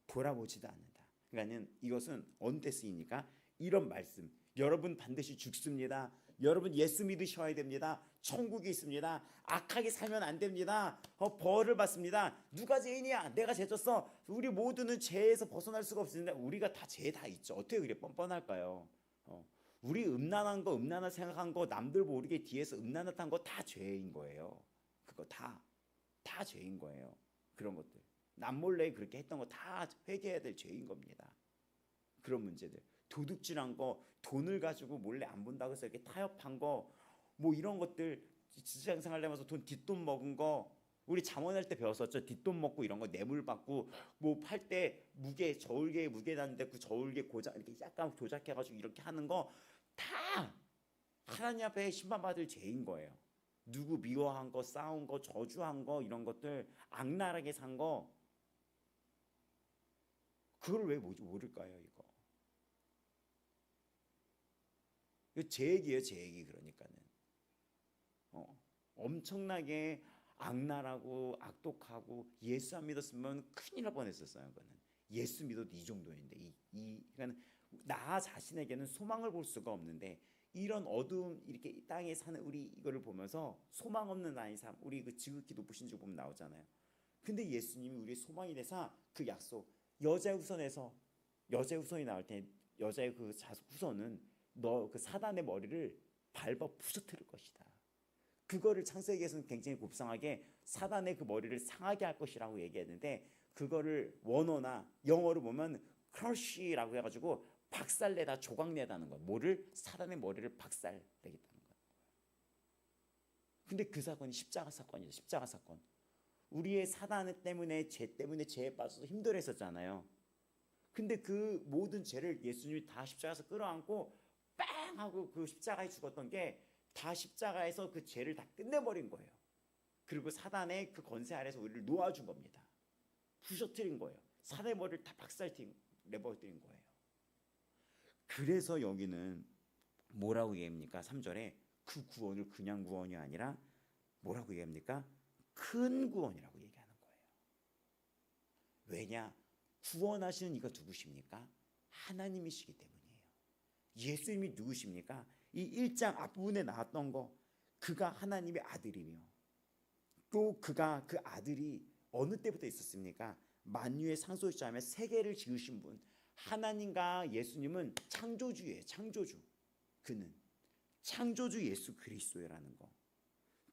돌아보지도 않는다. 그러니까 이것은 언제 쓰이니까 이런 말씀, 여러분 반드시 죽습니다. 여러분 예수 믿으셔야 됩니다. 천국이 있습니다. 악하게 살면 안 됩니다. 벌을 받습니다. 누가 죄인이야? 내가 죄 졌어. 우리 모두는 죄에서 벗어날 수가 없습니다. 우리가 다 죄 다 있죠. 어떻게 그래 뻔뻔할까요? 우리 음란한 거, 음란한 생각한 거, 남들 모르게 뒤에서 음란한 거 다 죄인 거예요. 그거 다 죄인 거예요. 그런 것들. 남몰래 그렇게 했던 거 다 회개해야 될 죄인 겁니다. 그런 문제들. 도둑질한 거, 돈을 가지고 몰래 안 본다고 해서 이렇게 타협한 거, 뭐 이런 것들, 직장 생활하면서 뒷돈 먹은 거, 우리 잠원할 때 배웠었죠. 뒷돈 먹고 이런 거 뇌물 받고 뭐 팔 때 무게 저울개에 무게 났는데 그 저울개 고장 이렇게 약간 조작해가지고 이렇게 하는 거 다 하나님 앞에 심판받을 죄인 거예요. 누구 미워한 거, 싸운 거, 저주한 거 이런 것들 악랄하게 산 거 그걸 왜 모를까요 이거? 이거 제 얘기예요 제 얘기 그러니까는 엄청나게 악랄하고 악독하고 예수 안 믿었으면 큰일 날 뻔했었어요. 그거는 예수 믿어도 이 정도인데 그러니까 나 자신에게는 소망을 볼 수가 없는데 이런 어두움 이렇게 이 땅에 사는 우리 이거를 보면서 소망 없는 나의 삶 우리 그 지극히 높으신 줄 보면 나오잖아요. 근데 예수님이 우리의 소망이 되사 그 약속 여자의 후손이 나올 때 여자의 그 후손은 너 그 사단의 머리를 밟아 부서뜨릴 것이다. 그거를 창세기에서는 굉장히 곱상하게 사단의 그 머리를 상하게 할 것이라고 얘기했는데 그거를 원어나 영어로 보면 크러쉬라고 해가지고 박살내다 조각내다는 거예요. 뭐를? 사단의 머리를 박살내겠다는 거예요. 근데 그 사건이 십자가 사건이죠. 십자가 사건. 우리의 사단 때문에 죄 때문에 죄에 빠져서 힘들어했었잖아요. 근데 그 모든 죄를 예수님이 다 십자가에서 끌어안고 빵 하고 그 십자가에 죽었던 게 다 십자가에서 그 죄를 다 끝내버린 거예요. 그리고 사단의 그 권세 아래서 우리를 놓아준 겁니다. 부셔뜨린 거예요. 사단의 머리를 다 박살내버린 거예요. 그래서 여기는 뭐라고 얘기합니까? 3절에 그 구원을 그냥 구원이 아니라 뭐라고 얘기합니까? 큰 구원이라고 얘기하는 거예요. 왜냐? 구원하시는 이가 누구십니까? 하나님이시기 때문이에요. 예수님이 누구십니까? 이 1장 앞부분에 나왔던 거 그가 하나님의 아들이며 또 그가 그 아들이 어느 때부터 있었습니까? 만유의 상속자며 세계를 지으신 분 하나님과 예수님은 창조주예요. 창조주. 그는 창조주 예수 그리스도라는 거.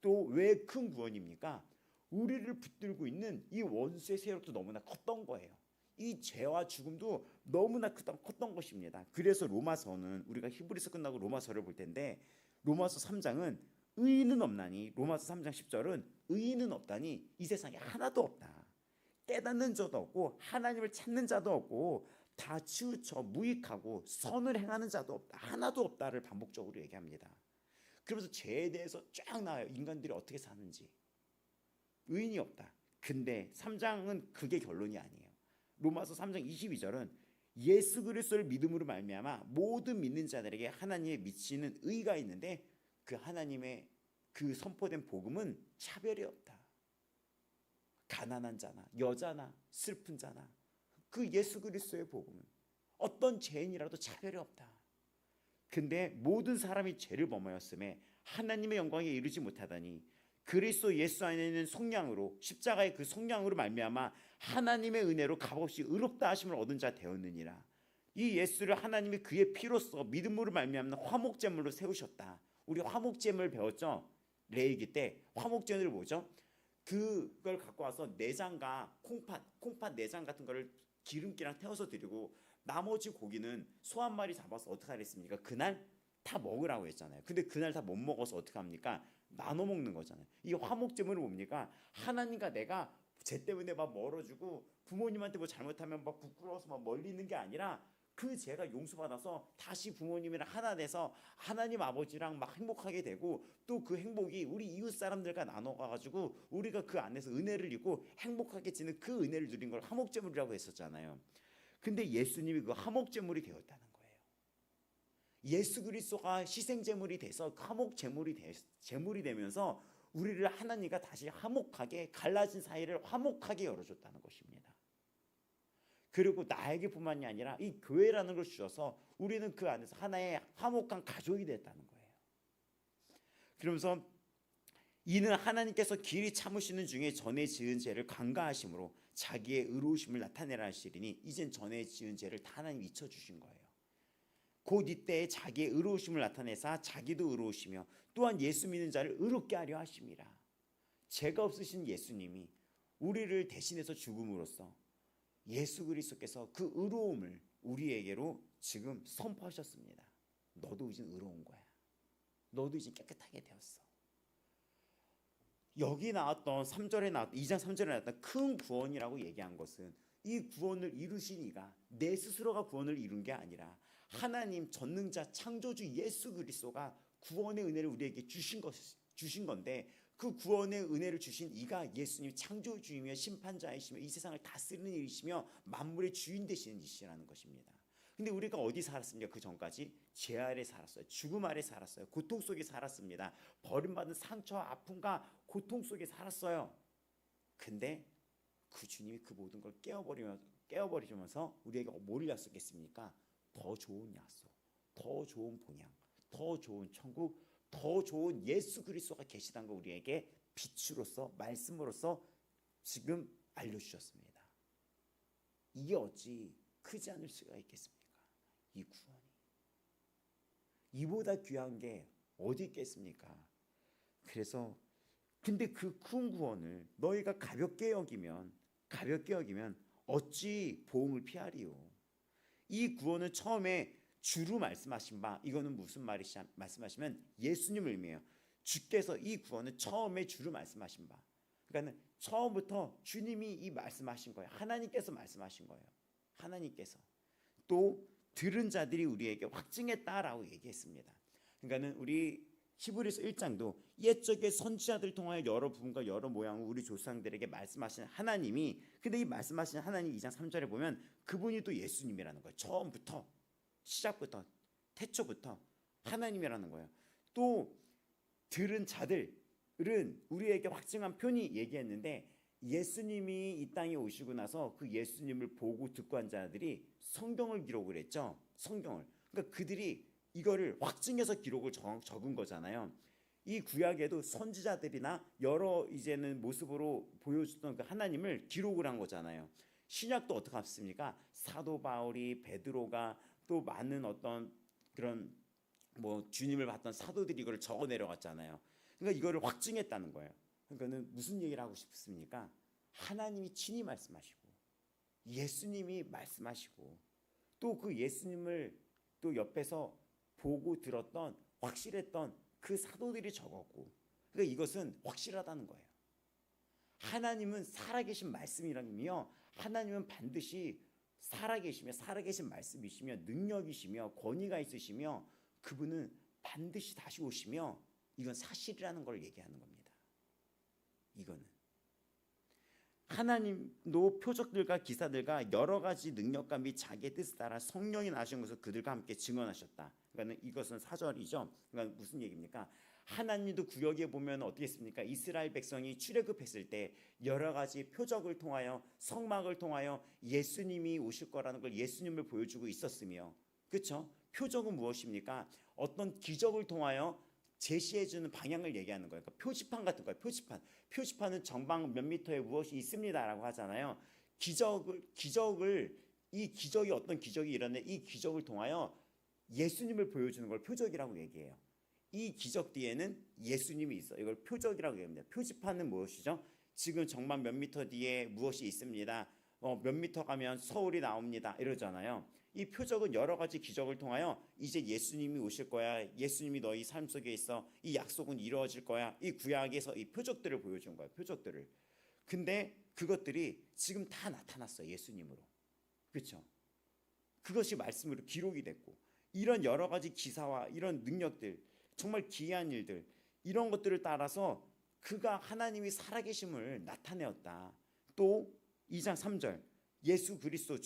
또 왜 큰 구원입니까? 우리를 붙들고 있는 이 원수의 세력도 너무나 컸던 거예요. 이 죄와 죽음도 너무나 컸던 것입니다. 그래서 로마서는 우리가 히브리서 끝나고 로마서를 볼 텐데 로마서 3장은 의인은 없나니 로마서 3장 10절은 의인은 없다니 이 세상에 하나도 없다. 깨닫는 자도 없고 하나님을 찾는 자도 없고 다 치우쳐 무익하고 선을 행하는 자도 없다. 하나도 없다를 반복적으로 얘기합니다. 그러면서 죄에 대해서 쫙 나와요. 인간들이 어떻게 사는지. 의인이 없다. 근데 3장은 그게 결론이 아니에요. 로마서 3장 22절은 예수 그리스도를 믿음으로 말미암아 모든 믿는 자들에게 하나님의 미치는 의가 있는데 그 하나님의 그 선포된 복음은 차별이 없다. 가난한 자나 여자나 슬픈 자나 그 예수 그리스도의 복음은 어떤 죄인이라도 차별이 없다. 근데 모든 사람이 죄를 범하였음에 하나님의 영광에 이르지 못하다니 그리스도 예수 안에 있는 속량으로 십자가의 그 속량으로 말미암아 하나님의 은혜로 값없이 의롭다 하심을 얻은 자 되었느니라. 이 예수를 하나님이 그의 피로써 믿음으로 말미암는 화목제물로 세우셨다. 우리 화목제물 배웠죠? 레위기 때 화목제물이 뭐죠? 그걸 갖고 와서 내장과 콩팥 내장 같은 거를 기름기랑 태워서 드리고 나머지 고기는 소 한 마리 잡아서 어떻게 하랬습니까? 그날 다 먹으라고 했잖아요. 근데 그날 다 못 먹어서 어떻게 합니까? 나눠 먹는 거잖아요. 이 화목제물은 뭡니까? 하나님과 내가 죄 때문에 막 멀어지고 부모님한테 뭐 잘못하면 막 부끄러워서 막 멀리 있는 게 아니라 그 죄가 용서받아서 다시 부모님이랑 하나 돼서 하나님 아버지랑 막 행복하게 되고 또 그 행복이 우리 이웃 사람들과 나눠가지고 우리가 그 안에서 은혜를 입고 행복하게 지는 그 은혜를 누린 걸 화목제물이라고 했었잖아요. 근데 예수님이 그 화목제물이 되었다는 거예요. 예수 그리스도가 희생제물이 돼서 제물이 되면서 우리를 하나님과 다시 화목하게 갈라진 사이를 화목하게 열어줬다는 것입니다. 그리고 나에게뿐만이 아니라 이 교회라는 걸 주셔서 우리는 그 안에서 하나의 화목한 가족이 됐다는 거예요. 그러면서 이는 하나님께서 길이 참으시는 중에 전에 지은 죄를 간과하심으로 자기의 의로우심을 나타내라 하시리니 이젠 전에 지은 죄를 다 하나님이 잊혀주신 거예요. 곧 이때에 자기의 의로우심을 나타내사 자기도 의로우시며 또한 예수 믿는 자를 의롭게 하려 하심이라. 죄가 없으신 예수님이 우리를 대신해서 죽음으로써 예수 그리스도께서 그 의로움을 우리에게로 지금 선포하셨습니다. 너도 이제 의로운 거야. 너도 이제 깨끗하게 되었어. 여기 나왔던 3절에 나왔던 2장 3절에 나왔던 큰 구원이라고 얘기한 것은 이 구원을 이루신 이가 내 스스로가 구원을 이룬 게 아니라 하나님 전능자 창조주 예수 그리스도가 구원의 은혜를 우리에게 주신 건데, 그 구원의 은혜를 주신 이가 예수님 창조주이며 심판자이시며 이 세상을 다스리는 이시며 만물의 주인 되시는 이시라는 것입니다. 근데 우리가 어디 살았습니까? 그 전까지 죄 아래 살았어요. 죽음 아래 살았어요. 고통 속에 살았습니다. 버림받은 상처와 아픔과 고통 속에 살았어요. 근데 그 주님이 그 모든 걸 깨어버리면서 우리에게 뭘 약속했습니까? 더 좋은 약속, 더 좋은 본향, 더 좋은 천국, 더 좋은 예수 그리스도가 계시다는 걸 우리에게 빛으로서 말씀으로서 지금 알려주셨습니다. 이게 어찌 크지 않을 수가 있겠습니까? 이 구원이 이보다 귀한 게 어디 있겠습니까? 그래서 근데 그 큰 구원을 너희가 가볍게 여기면 어찌 보응을 피하리요? 이 구원은 처음에 주로 말씀하신 바, 이거는 무슨 말씀하시면 예수님을 의미해요. 주께서 이 구원은 처음에 주로 말씀하신 바, 그러니까 처음부터 주님이 이 말씀하신 거예요. 하나님께서 말씀하신 거예요. 하나님께서 또 들은 자들이 우리에게 확증했다라고 얘기했습니다. 그러니까는 우리 히브리서 1장도 옛적의 선지자들 통하여 여러 부분과 여러 모양을 우리 조상들에게 말씀하신 하나님이, 근데 이 말씀하신 하나님 2장 3절에 보면 그분이 또 예수님이라는 거예요. 처음부터 시작부터 태초부터 하나님이라는 거예요. 또 들은 자들은 우리에게 확증한 편이 얘기했는데, 예수님이 이 땅에 오시고 나서 그 예수님을 보고 듣고 한 자들이 성경을 기록을 했죠. 성경을. 그러니까 그들이 이거를 확증해서 기록을 적은 거잖아요. 이 구약에도 선지자들이나 여러 이제는 모습으로 보여주던 그 하나님을 기록을 한 거잖아요. 신약도 어떻게 했습니까? 사도 바울이, 베드로가, 또 많은 어떤 그런 뭐 주님을 봤던 사도들이 이걸 적어 내려갔잖아요. 그러니까 이거를 확증했다는 거예요. 그러니까는 무슨 얘기를 하고 싶습니까? 하나님이 친히 말씀하시고 예수님이 말씀하시고 또 그 예수님을 또 옆에서 보고 들었던 확실했던 그 사도들이 적었고, 그러니까 이것은 확실하다는 거예요. 하나님은 살아계신 말씀이라며, 하나님은 반드시 살아계신 말씀이시며 능력이시며 권위가 있으시며 그분은 반드시 다시 오시며, 이건 사실이라는 걸 얘기하는 겁니다. 이거는 하나님도 표적들과 기사들과 여러 가지 능력과 및 자기의 뜻을 따라 성령이 나신 것을 그들과 함께 증언하셨다. 그러니까 이것은 4절이죠. 그러니까 무슨 얘기입니까? 하나님도 구역에 보면 어떻게 했습니까? 이스라엘 백성이 출애굽했을 때 여러 가지 표적을 통하여, 성막을 통하여 예수님이 오실 거라는 걸 예수님을 보여주고 있었으며, 그렇죠? 표적은 무엇입니까? 어떤 기적을 통하여 제시해주는 방향을 얘기하는 거예요. 그러니까 표지판 같은 거예요. 표지판은 정방 몇 미터에 무엇이 있습니다라고 하잖아요. 이 기적이 어떤 기적이 일어나는데 이 기적을 통하여 예수님을 보여주는 걸 표적이라고 얘기해요. 이 기적 뒤에는 예수님이 있어. 이걸 표적이라고 얘기합니다. 표지판은 무엇이죠? 지금 정방 몇 미터 뒤에 무엇이 있습니다. 몇 미터 가면 서울이 나옵니다. 이러잖아요. 이 표적은 여러 가지 기적을 통하여 이제 예수님이 오실 거야. 예수님이 너희 삶 속에 있어. 이 약속은 이루어질 거야. 이 구약에서 이 표적들을 보여준 거야. 표적들을. 근데 그것들이 지금 다 나타났어요. 예수님으로. 그렇죠? 그것이 말씀으로 기록이 됐고, 이런 여러 가지 기사와 이런 능력들, 정말 기이한 일들, 이런 것들을 따라서 그가 하나님이 살아계심을 나타내었다. 또 2장 3절 예수 그리스도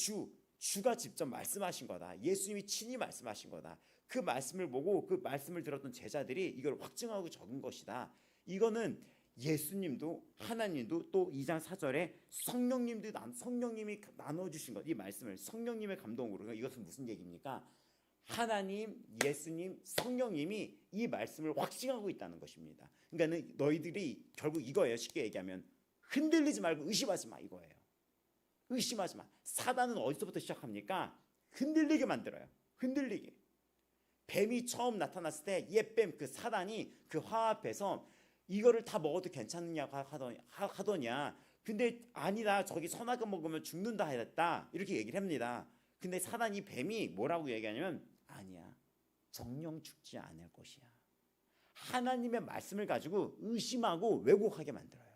주가 직접 말씀하신 거다. 예수님이 친히 말씀하신 거다. 그 말씀을 보고 그 말씀을 들었던 제자들이 이걸 확증하고 적은 것이다. 이거는 예수님도 하나님도 또 2장 4절에 성령님이 나눠주신 것, 이 말씀을 성령님의 감동으로, 그러니까 이것은 무슨 얘기입니까? 하나님, 예수님, 성령님이 이 말씀을 확증하고 있다는 것입니다. 그러니까 너희들이 결국 이거예요. 쉽게 얘기하면 흔들리지 말고 의심하지 마, 이거예요. 의심하지 마. 사단은 어디서부터 시작합니까? 흔들리게 만들어요. 흔들리게. 뱀이 처음 나타났을 때 옛뱀 그 사단이 그 화 앞에서 이거를 다 먹어도 괜찮느냐고 하더냐. 근데 아니다, 저기 선악을 먹으면 죽는다 했다, 이렇게 얘기를 합니다. 근데 사단이, 뱀이 뭐라고 얘기하냐면 아니야, 정령 죽지 않을 것이야. 하나님의 말씀을 가지고 의심하고 왜곡하게 만들어요.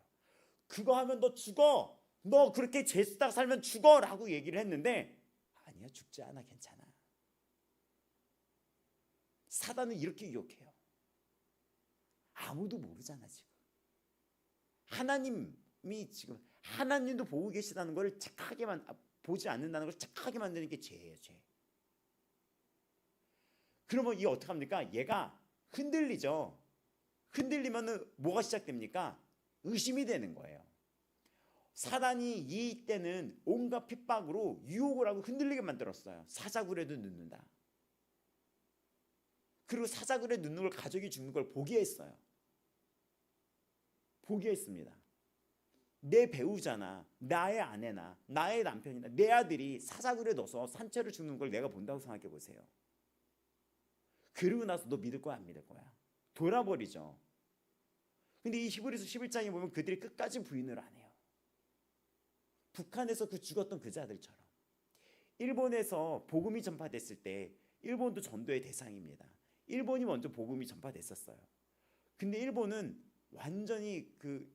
그거 하면 너 죽어, 너 그렇게 죄 쓰다가 살면 죽어 라고 얘기를 했는데 아니야, 죽지 않아, 괜찮아. 사단은 이렇게 유혹해요. 아무도 모르잖아. 지금 하나님이 지금 하나님도 보고 계시다는 걸 착하게만 보지 않는다는 걸 착하게 만드는 게 죄예요, 죄. 그러면 이 어떻게 합니까? 얘가 흔들리죠. 흔들리면은 뭐가 시작됩니까? 의심이 되는 거예요. 사단이 이때는 온갖 핍박으로 유혹을 하고 흔들리게 만들었어요. 사자굴에도 눕는다. 그리고 사자굴에 눕는 걸 가족이 죽는 걸 보게 했어요. 보게 했습니다. 내 배우자나 나의 아내나 나의 남편이나 내 아들이 사자굴에 넣어서 산채로 죽는 걸 내가 본다고 생각해 보세요. 그러고 나서 너 믿을 거야, 안 믿을 거야? 돌아버리죠. 근데 이 히브리서 11장에 보면 그들이 끝까지 부인을 안 해요. 북한에서 그 죽었던 그 자들처럼. 일본에서 복음이 전파됐을 때 일본도 전도의 대상입니다. 일본이 먼저 복음이 전파됐었어요. 근데 일본은 완전히 그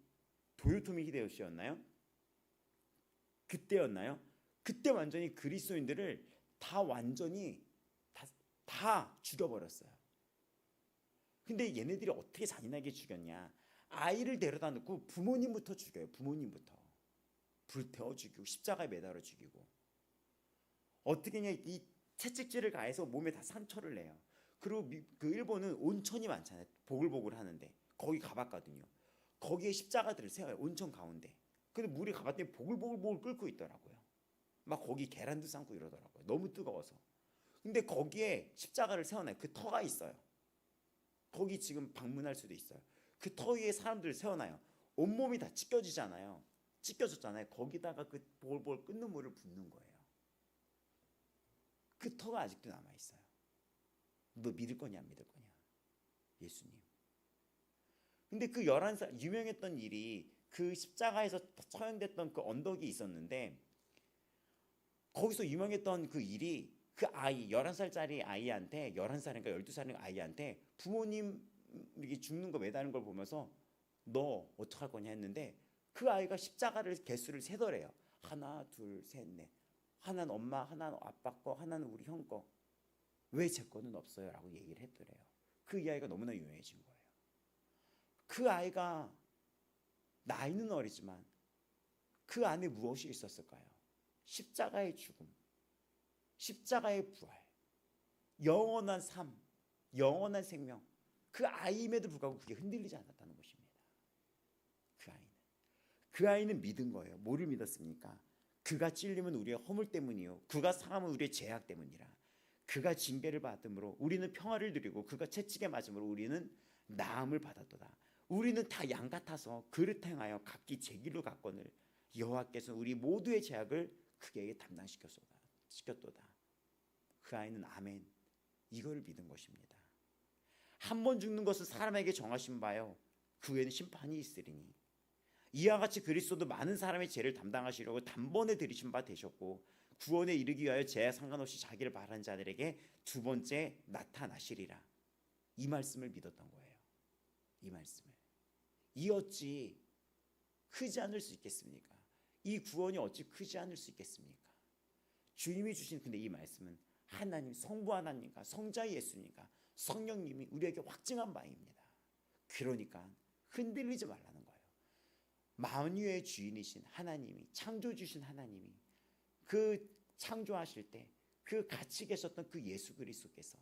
도요토미 히데요시였나요? 그때였나요? 그때 완전히 그리스도인들을 다 완전히 다 죽여버렸어요. 근데 얘네들이 어떻게 잔인하게 죽였냐? 아이를 데려다 놓고 부모님부터 죽여요. 부모님부터 불태워 죽이고 십자가에 매달아 죽이고. 어떻게 냐, 이 채찍질을 가해서 몸에 다 상처를 내요. 그리고 그 일본은 온천이 많잖아요. 보글보글 하는데 거기 가봤거든요. 거기에 십자가들을 세워요. 온천 가운데. 근데 물이 가봤더니 보글보글 끓고 있더라고요. 막 거기 계란도 삶고 이러더라고요. 너무 뜨거워서. 근데 거기에 십자가를 세워놔요. 그 터가 있어요. 거기 지금 방문할 수도 있어요. 그 터 위에 사람들을 세워놔요. 온몸이 다 찢겨지잖아요. 찢겨졌잖아요. 거기다가 그 보글보글 끓는 물을 붓는 거예요. 그 터가 아직도 남아있어요. 너 믿을 거냐, 안 믿을 거냐? 예수님. 근데 그 11살 유명했던 일이 그 십자가에서 처형됐던 그 언덕이 있었는데, 거기서 유명했던 그 일이 그 아이 11살짜리 아이한테, 11살인가 12살인가 아이한테 부모님 이렇게 죽는 거 매다는 걸 보면서 너 어떡할 거냐 했는데, 그 아이가 십자가를 개수를 세더래요. 하나, 둘, 셋, 넷. 하나는 엄마, 하나는 아빠 거, 하나는 우리 형 거. 왜 제 거는 없어요? 라고 얘기를 했더래요. 그 이야기가 너무나 유명해진 거예요. 그 아이가 나이는 어리지만 그 안에 무엇이 있었을까요? 십자가의 죽음, 십자가의 부활, 영원한 삶, 영원한 생명. 그 아이임에도 불구하고 그게 흔들리지 않았다는 것입니다. 그 아이는 믿은 거예요. 뭐를 믿었습니까? 그가 찔림은 우리의 허물 때문이요, 그가 상함은 우리의 죄악 때문이라. 그가 징계를 받음으로 우리는 평화를 누리고 그가 채찍에 맞음으로 우리는 나음을 받았도다. 우리는 다 양 같아서 그릇 행하여 각기 제 길로 갔거늘 여호와께서 우리 모두의 죄악을 그에게 담당시켰도다. 그 아이는 아멘, 이걸 믿은 것입니다. 한 번 죽는 것은 사람에게 정하신 바요, 그 후에는 심판이 있으리니 이와 같이 그리스도도 많은 사람의 죄를 담당하시려고 단번에 들이신 바 되셨고 구원에 이르기 위하여 죄와 상관없이 자기를 바라는 자들에게 두 번째 나타나시리라. 이 말씀을 믿었던 거예요. 이 말씀을. 이 어찌 크지 않을 수 있겠습니까? 이 구원이 어찌 크지 않을 수 있겠습니까? 주님이 주신 근데 이 말씀은 하나님, 성부 하나님과 성자 예수님과 성령님이 우리에게 확증한 바입니다. 그러니까 흔들리지 말라는 거예요. 만유의 주인이신 하나님이, 창조주신 하나님이 그 창조하실 때 그 같이 계셨던 그 예수 그리스도께서,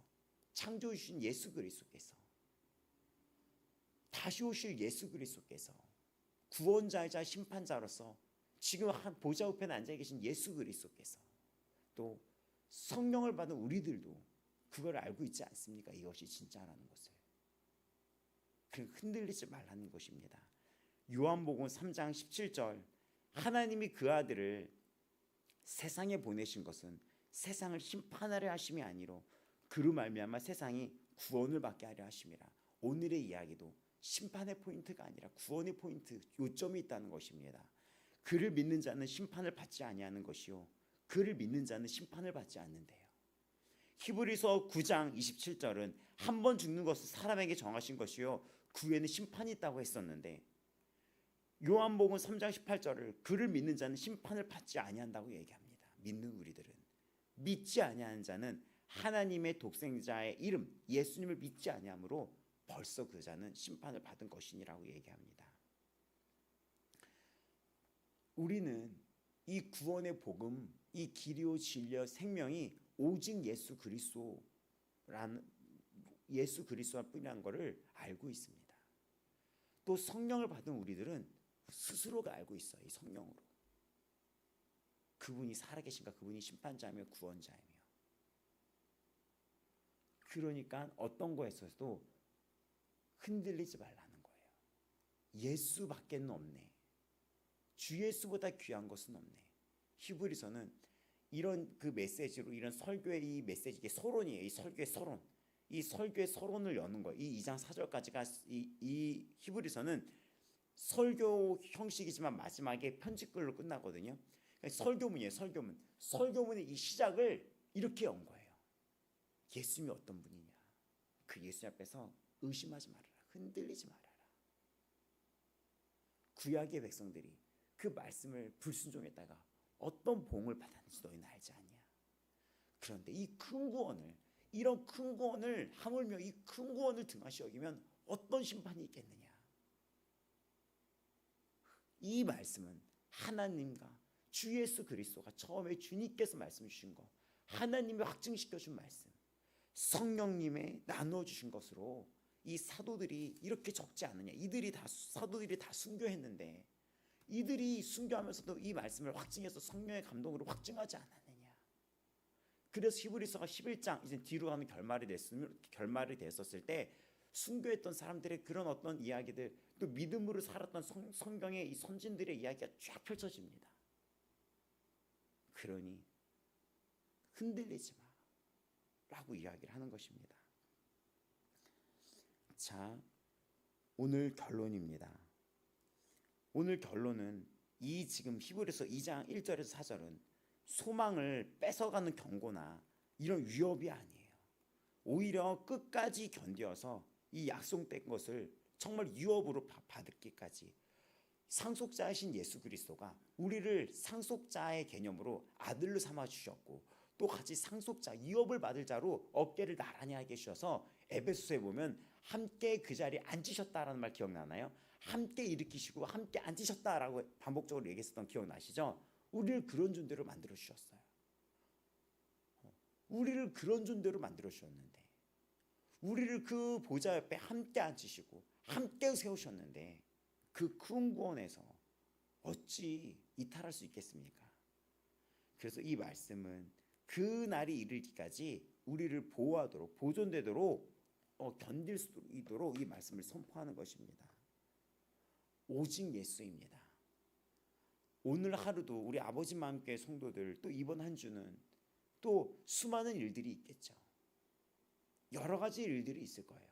창조주신 예수 그리스도께서, 다시 오실 예수 그리스도께서 구원자이자 심판자로서 지금 한 보좌 우편에 앉아 계신 예수 그리스도께서 또 성령을 받은 우리들도 그걸 알고 있지 않습니까? 이것이 진짜라는 것을. 흔들리지 말라는 것입니다. 요한복음 3장 17절, 하나님이 그 아들을 세상에 보내신 것은 세상을 심판하려 하심이 아니로 그로 말미암아 세상이 구원을 받게 하려 하심이라. 오늘의 이야기도 심판의 포인트가 아니라 구원의 포인트, 요점이 있다는 것입니다. 그를 믿는 자는 심판을 받지 아니하는 것이요 그를 믿는 자는 심판을 받지 않는데요. 히브리서 9장 27절은 한 번 죽는 것을 사람에게 정하신 것이요 그 후에는 심판이 있다고 했었는데, 요한복음 3장 18절을 그를 믿는 자는 심판을 받지 아니한다고 얘기합니다. 믿는 우리들은, 믿지 아니하는 자는 하나님의 독생자의 이름 예수님을 믿지 아니하므로 벌써 그 자는 심판을 받은 것이니라고 얘기합니다. 우리는 이 구원의 복음, 이 길이요 진리요 생명이 오직 예수 그리스도라는 예수 그리스도할 뿐이라는 것을 알고 있습니다. 또 성령을 받은 우리들은 스스로가 알고 있어요. 이 성령으로 그분이 살아계신가, 그분이 심판자며 구원자이며. 그러니까 어떤 거에서도 흔들리지 말라는 거예요. 예수밖에는 없네, 주 예수보다 귀한 것은 없네. 히브리서는 이런 그 메시지로, 이런 설교의 이 메시지, 이게 서론이에요. 이 설교의 서론, 이 설교의 서론을 여는 거예요. 이 2장 4절까지가 이 히브리서는 설교 형식이지만 마지막에 편집글로 끝나거든요. 그러니까 설교문이에요. 설교문. 설교문의 이 시작을 이렇게 연 거예요. 예수님이 어떤 분이냐, 그 예수님 앞에서 의심하지 말아라, 흔들리지 말아라. 구약의 백성들이 그 말씀을 불순종했다가 어떤 봉을 받았는지 너희는 알지 않냐. 그런데 이 큰 구원을, 이런 큰 구원을, 하물며 이 큰 구원을 등하시 여기면 어떤 심판이 있겠느냐. 이 말씀은 하나님과 주 예수 그리스도가 처음에 주님께서 말씀 주신 것, 하나님이 확증시켜 준 말씀, 성령님의 나누어 주신 것으로 이 사도들이 이렇게 적지 않느냐. 사도들이 다 순교했는데 이들이 순교하면서도 이 말씀을 확증해서 성령의 감동으로 확증하지 않았느냐. 그래서 히브리서가 11장, 이제 뒤로 가는 결말이 됐었을 때 순교했던 사람들의 그런 어떤 이야기들, 또 믿음으로 살았던 성경의 이 선진들의 이야기가 쫙 펼쳐집니다. 그러니 흔들리지 마 라고 이야기를 하는 것입니다. 자, 오늘 결론입니다. 오늘 결론은 이 지금 히브리서 2장 1절에서 4절은 소망을 뺏어가는 경고나 이런 위협이 아니에요. 오히려 끝까지 견뎌서 이 약속된 것을 정말 유업으로 받기까지 상속자이신 예수 그리스도가 우리를 상속자의 개념으로 아들로 삼아 주셨고, 또 같이 상속자, 유업을 받을 자로 어깨를 나란히 하게 해주셔서 에베소서에 보면 함께 그 자리에 앉으셨다라는 말 기억나나요? 함께 일으키시고 함께 앉으셨다라고 반복적으로 얘기했었던 기억나시죠? 우리를 그런 존재로 만들어 주셨어요. 우리를 그런 존재로 만들어 주셨는데, 우리를 그 보좌 옆에 함께 앉히시고 함께 세우셨는데 그 큰 구원에서 어찌 이탈할 수 있겠습니까? 그래서 이 말씀은 그 날이 이르기까지 우리를 보호하도록, 보존되도록 견딜 수 있도록 이 말씀을 선포하는 것입니다. 오직 예수입니다. 오늘 하루도 우리 아버지 마음교회 성도들, 또 이번 한 주는 또 수많은 일들이 있겠죠. 여러 가지 일들이 있을 거예요.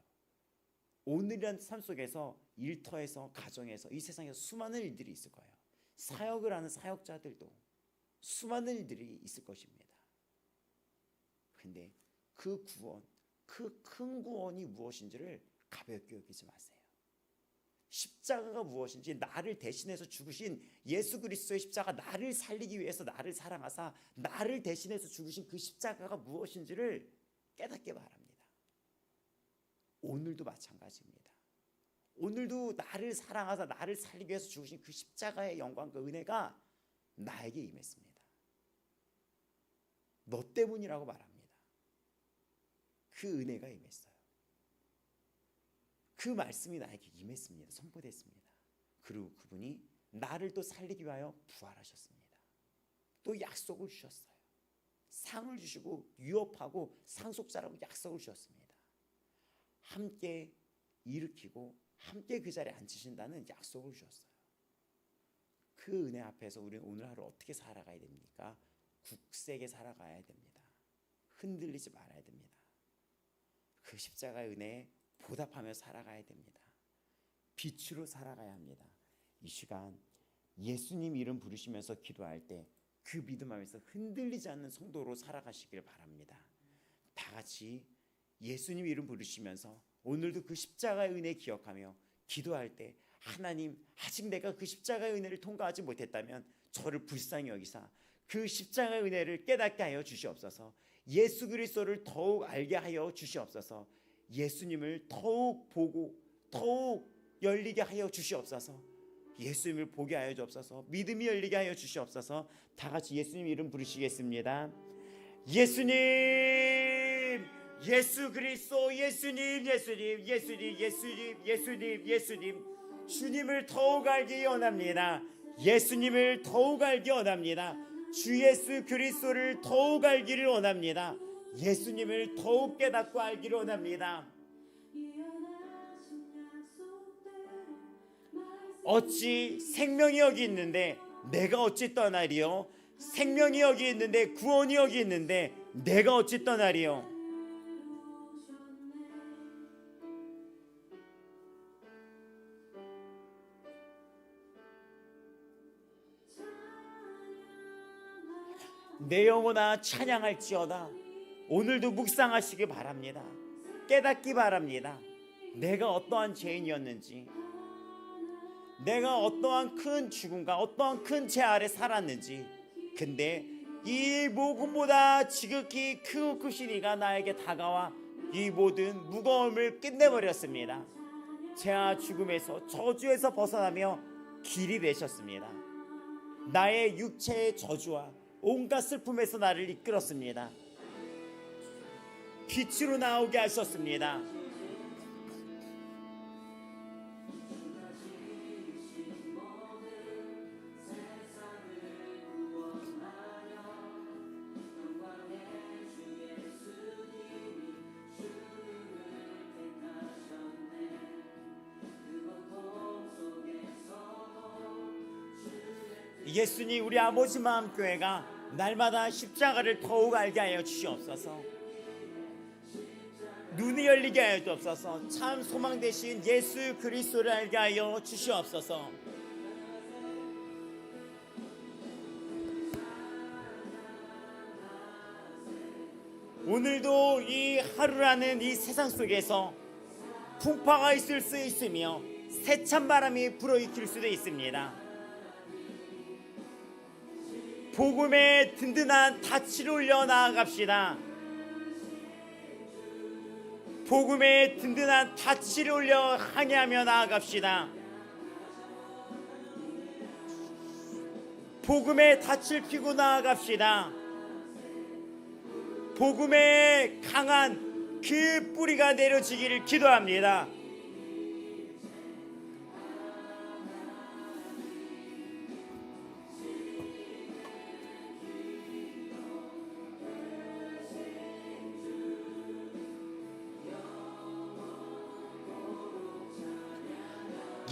오늘이란 삶 속에서, 일터에서, 가정에서, 이 세상에서 수많은 일들이 있을 거예요. 사역을 하는 사역자들도 수많은 일들이 있을 것입니다. 근데 그 구원, 그 큰 구원이 무엇인지를 가볍게 여기지 마세요. 십자가가 무엇인지, 나를 대신해서 죽으신 예수 그리스도의 십자가, 나를 살리기 위해서 나를 사랑하사 나를 대신해서 죽으신 그 십자가가 무엇인지를 깨닫게 바랍니다. 오늘도 마찬가지입니다. 오늘도 나를 사랑하사 나를 살리기 위해서 죽으신 그 십자가의 영광과 은혜가 나에게 임했습니다. 너 때문이라고 말합니다. 그 은혜가 임했어요. 그 말씀이 나에게 임했습니다. 선포됐습니다. 그리고 그분이 나를 또 살리기 위하여 부활하셨습니다. 또 약속을 주셨어요. 상을 주시고 유업하고 상속자라고 약속을 주셨습니다. 함께 일으키고 함께 그 자리에 앉히신다는 약속을 주셨어요. 그 은혜 앞에서 우리는 오늘 하루 어떻게 살아가야 됩니까? 굳세게 살아가야 됩니다. 흔들리지 말아야 됩니다. 그 십자가의 은혜에 보답하며 살아가야 됩니다. 빛으로 살아가야 합니다. 이 시간 예수님 이름 부르시면서 기도할 때 그 믿음 안에서 흔들리지 않는 성도로 살아가시길 바랍니다. 다 같이 예수님 이름 부르시면서 오늘도 그 십자가의 은혜 기억하며 기도할 때 하나님, 아직 내가 그 십자가의 은혜를 통과하지 못했다면 저를 불쌍히 여기사 그 십자가의 은혜를 깨닫게 하여 주시옵소서. 예수 그리스도를 더욱 알게 하여 주시옵소서. 예수님을 더욱 보고 더욱 열리게 하여 주시옵소서. 예수님을 보게 하여 주옵소서. 믿음이 열리게 하여 주시옵소서. 다 같이 예수님 이름 부르시겠습니다. 예수님, 예수 그리스도, 예수님, 예수님, 예수님, 예수님, 예수님, 예수님. 주님을 더욱 알기 원합니다. 예수님을 더욱 알기 원합니다. 주 예수 그리스도를 더욱 알기를 원합니다. 예수님을 더욱 깨닫고 알기를 원합니다. 어찌 생명이 여기 있는데 내가 어찌 떠나리요? 생명이 여기 있는데 구원이 여기 있는데 내가 어찌 떠나리요? 내 영혼아 찬양할지어다. 오늘도 묵상하시기 바랍니다. 깨닫기 바랍니다. 내가 어떠한 죄인이었는지, 내가 어떠한 큰 죽음과 어떠한 큰 죄 아래 살았는지, 근데 이 모금보다 지극히 크신 이가 나에게 다가와 이 모든 무거움을 끝내버렸습니다. 죄와 죽음에서 저주에서 벗어나며 길이 되셨습니다. 나의 육체의 저주와 온갖 슬픔에서 나를 이끌었습니다. 빛으로 나오게 하셨습니다. 예수님, 우리 아버지 마음교회가 날마다 십자가를 더욱 알게 하여 주시옵소서. 눈이 열리게 하여 주옵소서. 참 소망 되신 예수 그리스도를 알게 하여 주시옵소서. 오늘도 이 하루라는 이 세상 속에서 풍파가 있을 수 있으며 세찬 바람이 불어일으킬 수도 있습니다. 복음의 든든한 닻을 올려 나아갑시다. 복음의 든든한 닻을 올려 항해하며 나아갑시다. 복음의 닻을 피고 나아갑시다. 복음의 강한 그 뿌리가 내려지기를 기도합니다.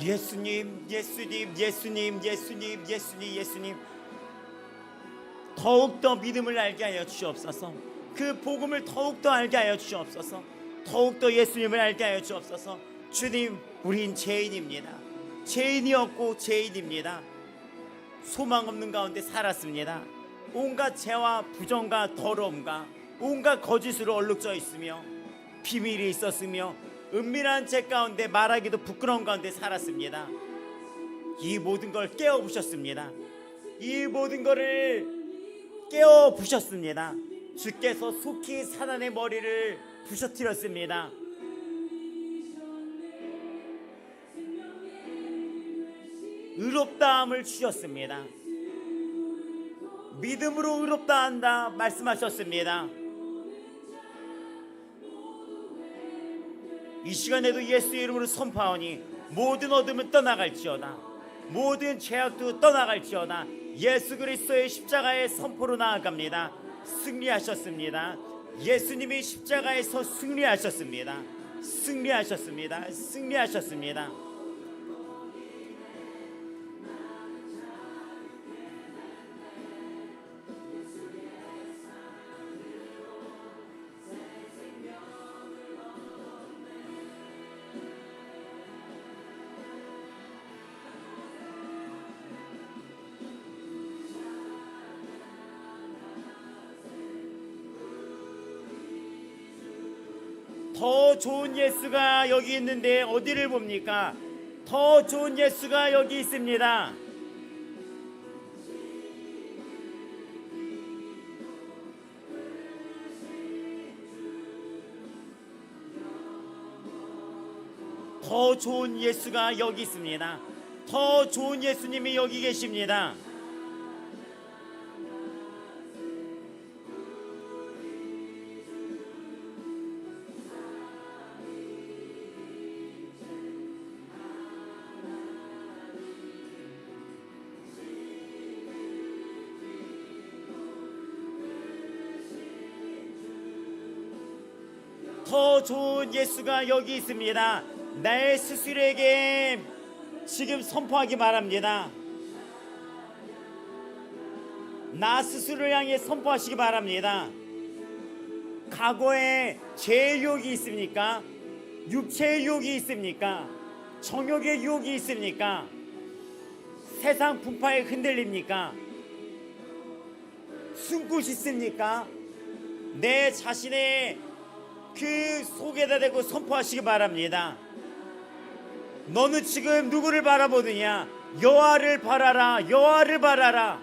예수님, 예수님, 예수님, 예수님, 예수님, 예수님. 더욱더 믿음을 알게 하여 주시옵소서. 그 복음을 더욱더 알게 하여 주시옵소서. 더욱더 예수님을 알게 하여 주옵소서. 주님, 우린 죄인입니다. 죄인이었고 죄인입니다. 소망 없는 가운데 살았습니다. 온갖 죄와 부정과 더러움과 온갖 거짓으로 얼룩져 있으며 비밀이 있었으며 은밀한 죄 가운데 말하기도 부끄러운 가운데 살았습니다. 이 모든 걸 깨어부셨습니다. 이 모든 것을 깨어부셨습니다. 주께서 속히 사단의 머리를 부셔뜨렸습니다. 의롭다함을 주셨습니다. 믿음으로 의롭다 한다 말씀하셨습니다. 이 시간에도 예수의 이름으로 선포하오니 모든 어둠은 떠나갈지어다. 모든 죄악도 떠나갈지어다. 예수 그리스도의 십자가의 선포로 나아갑니다. 승리하셨습니다. 예수님이 십자가에서 승리하셨습니다. 승리하셨습니다. 승리하셨습니다. 더 좋은 예수가 여기 있는데 어디를 봅니까? 더 좋은 예수가 여기 있습니다. 더 좋은 예수가 여기 있습니다. 더 좋은 예수님이 여기 계십니다. 더 좋은 예수가 여기 있습니다. 나의 스스로에게 지금 선포하기 바랍니다. 나 스스로를 향해 선포하시기 바랍니다. 과거에 죄의 유혹이 있습니까? 육체의 유혹이 있습니까? 정욕의 유혹이 있습니까? 세상 분파에 흔들립니까? 숨고 싶습니까? 내 자신의 그 속에다 대고 선포하시기 바랍니다. 너는 지금 누구를 바라보느냐? 여호와를 바라라. 여호와를 바라라.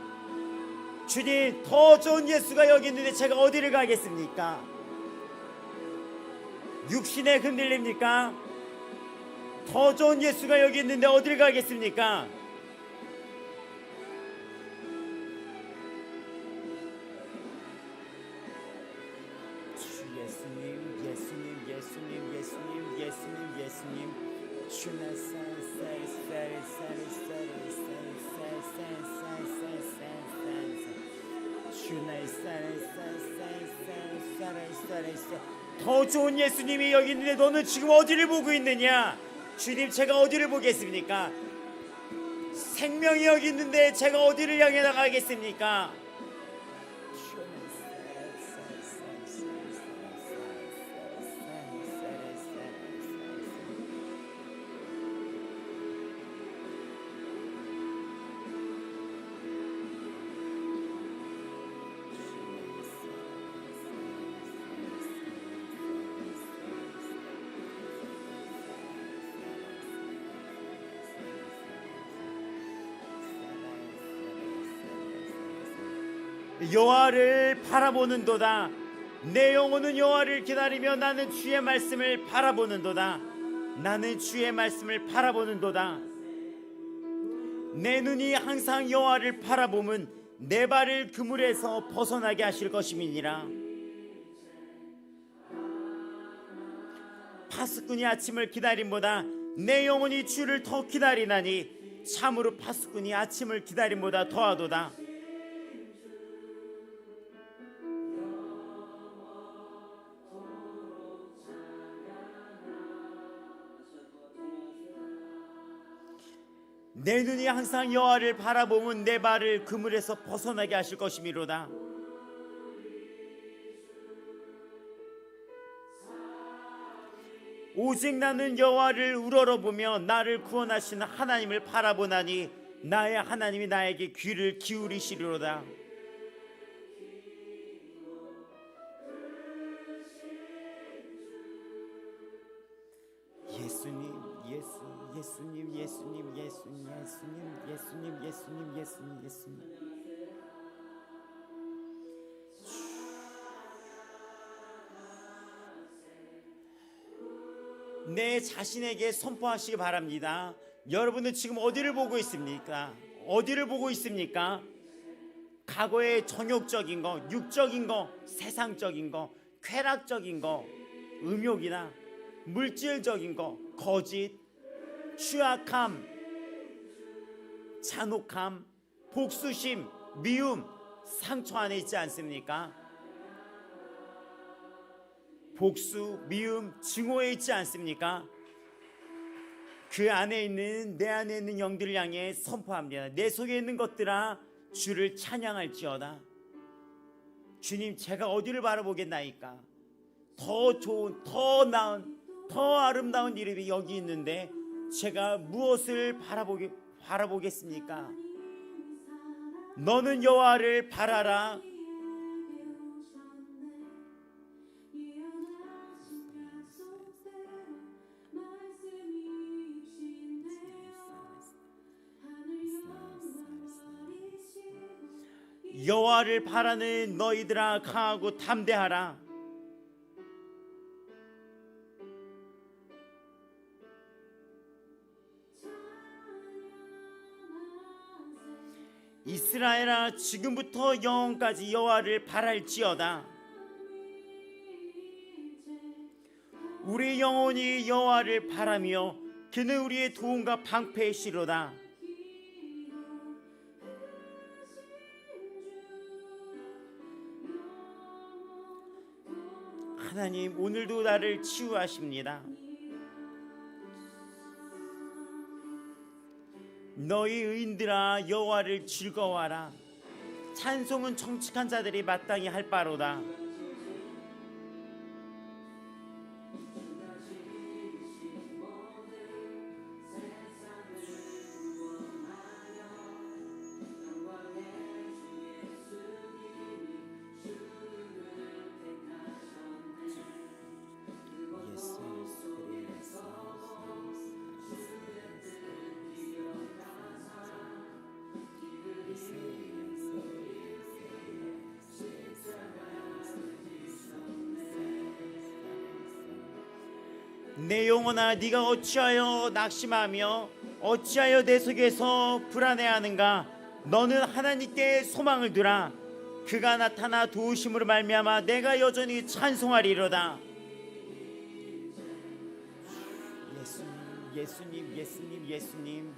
주님, 더 좋은 예수가 여기 있는데 제가 어디를 가겠습니까? 육신에 흔들립니까? 더 좋은 예수가 여기 있는데 어디를 가겠습니까? 더 좋은 예수님이 여기 있는데 너는 지금 어디를 보고 있느냐? 주님, 제가 어디를 보겠습니까? 생명이 여기 있는데 제가 어디를 향해 나가겠습니까? 여호와를 바라보는도다. 내 영혼은 여호와를 기다리며 나는 주의 말씀을 바라보는도다. 나는 주의 말씀을 바라보는도다. 내 눈이 항상 여호와를 바라보면 내 발을 그물에서 벗어나게 하실 것임이니라. 파수꾼이 아침을 기다림보다 내 영혼이 주를 더 기다리나니 참으로 파수꾼이 아침을 기다림보다 더하도다. 내 눈이 항상 여호와를 바라보면 내 발을 그물에서 벗어나게 하실 것이미로다. 오직 나는 여호와를 우러러보며 나를 구원하시는 하나님을 바라보나니 나의 하나님이 나에게 귀를 기울이시리로다. 예수님, 예수님, 예수님, 예수님, 예수님, 예수님, 예수님, 예수님, 예수님. 내 자신에게 선포하시기 바랍니다. 여러분은 지금 어디를 보고 있습니까? 어디를 보고 있습니까? 과거의 정욕적인 거, 육적인 거, 세상적인 거, 쾌락적인 거, 음욕이나 물질적인 거, 거짓, 취약함, 잔혹함, 복수심, 미움, 상처 안에 있지 않습니까? 복수, 미움, 증오에 있지 않습니까? 그 안에 있는, 내 안에 있는 영들을 향해 선포합니다. 내 속에 있는 것들아 주를 찬양할지어다. 주님, 제가 어디를 바라보겠나이까? 더 좋은, 더 나은, 더 아름다운 이름이 여기 있는데 제가 무엇을 바라보겠습니까? 너는 여호와를 바라라. 여호와를 바라는 너희들아 강하고 담대하라. 이스라엘아 지금부터 영원까지 여호와를 바랄지어다. 우리 영혼이 여호와를 바라며 그는 우리의 도움과 방패의 시로다. 하나님, 오늘도 나를 치유하십니다. 너희 의인들아 여호와를 즐거워하라. 찬송은 정직한 자들이 마땅히 할 바로다. 내 영혼아 네가 어찌하여 낙심하며 어찌하여 내 속에서 불안해하는가? 너는 하나님께 소망을 두라. 그가 나타나 도우심으로 말미암아 내가 여전히 찬송하리로다. 예수님, 예수님, 예수님, 예수님.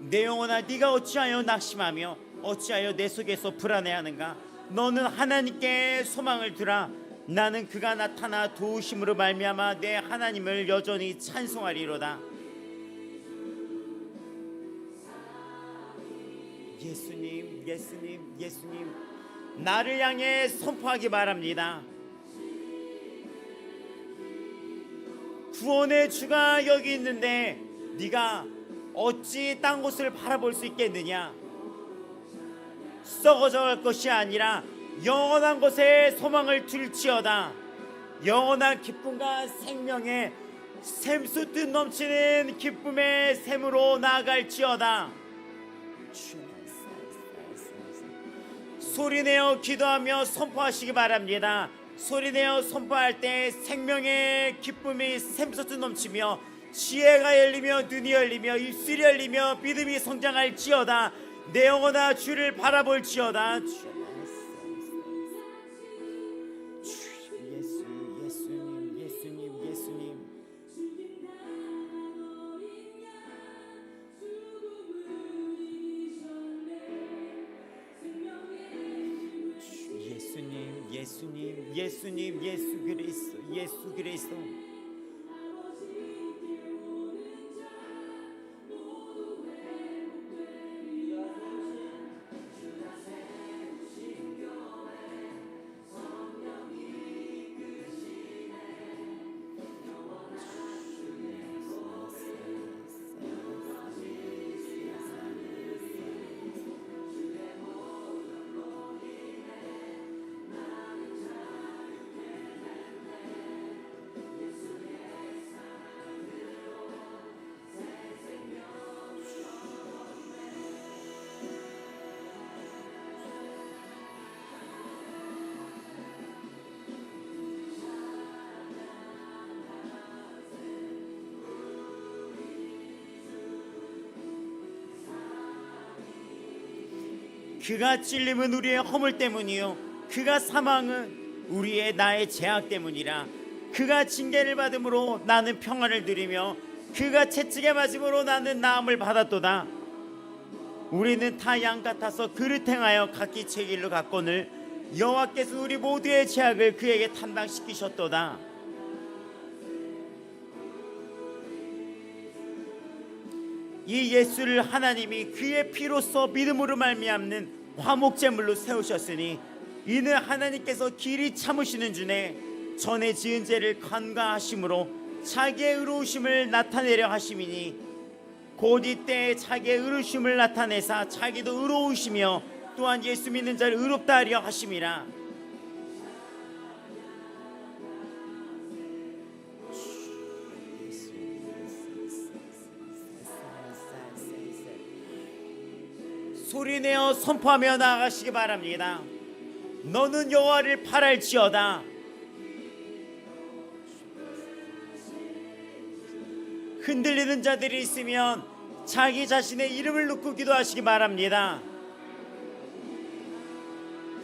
내 영혼아 네가 어찌하여 낙심하며 어찌하여 내 속에서 불안해하는가? 너는 하나님께 소망을 두라. 나는 그가 나타나 도우심으로 말미암아 내 하나님을 여전히 찬송하리로다. 예수님, 예수님, 예수님, 나를 향해 선포하기 바랍니다. 구원의 주가 여기 있는데 네가 어찌 딴 곳을 바라볼 수 있겠느냐? 썩어져 갈 것이 아니라 영원한 곳에 소망을 둘지어다. 영원한 기쁨과 생명의 샘솟듯 넘치는 기쁨의 샘으로 나아갈지어다. 소리내어 기도하며 선포하시기 바랍니다. 소리내어 선포할 때 생명의 기쁨이 샘솟듯 넘치며 지혜가 열리며 눈이 열리며 입술이 열리며 믿음이 성장할지어다. 내 영혼아 주를 바라볼지어다. 예수님, 예수님, 예수님. 예수님, 예수님, 예수님, 예수 그리스도, 예수 그리스도. 그가 찔림은 우리의 허물 때문이요 그가 사망은 우리의 나의 죄악 때문이라. 그가 징계를 받음으로 나는 평안을 누리며 그가 채찍에 맞음으로 나는 나음을 받았도다. 우리는 다 양 같아서 그릇 행하여 각기 제 길로 갔거늘 여호와께서 우리 모두의 죄악을 그에게 담당시키셨도다. 이 예수를 하나님이 그의 피로써 믿음으로 말미암는 화목제물로 세우셨으니 이는 하나님께서 길이 참으시는 중에 전에 지은 죄를 간과하심으로 자기의 의로우심을 나타내려 하심이니 곧 이때 자기의 의로우심을 나타내사 자기도 의로우시며 또한 예수 믿는 자를 의롭다 하려 하심이라. 소리내어 선포하며 나아가시기 바랍니다. 너는 여호와를 팔할지어다. 흔들리는 자들이 있으면 자기 자신의 이름을 놓고 기도하시기 바랍니다.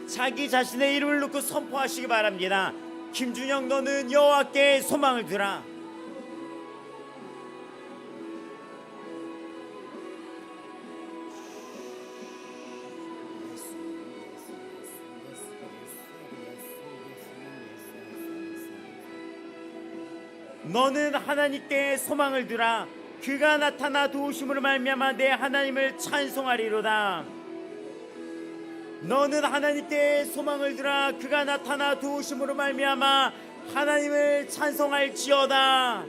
자기 자신의 이름을 놓고 선포하시기 바랍니다. 김준영, 너는 여호와께 소망을 두라. 너는 하나님께 소망을 두라. 그가 나타나 도우심으로 말미암아 내 하나님을 찬송하리로다. 너는 하나님께 소망을 두라. 그가 나타나 도우심으로 말미암아 하나님을 찬송할지어다.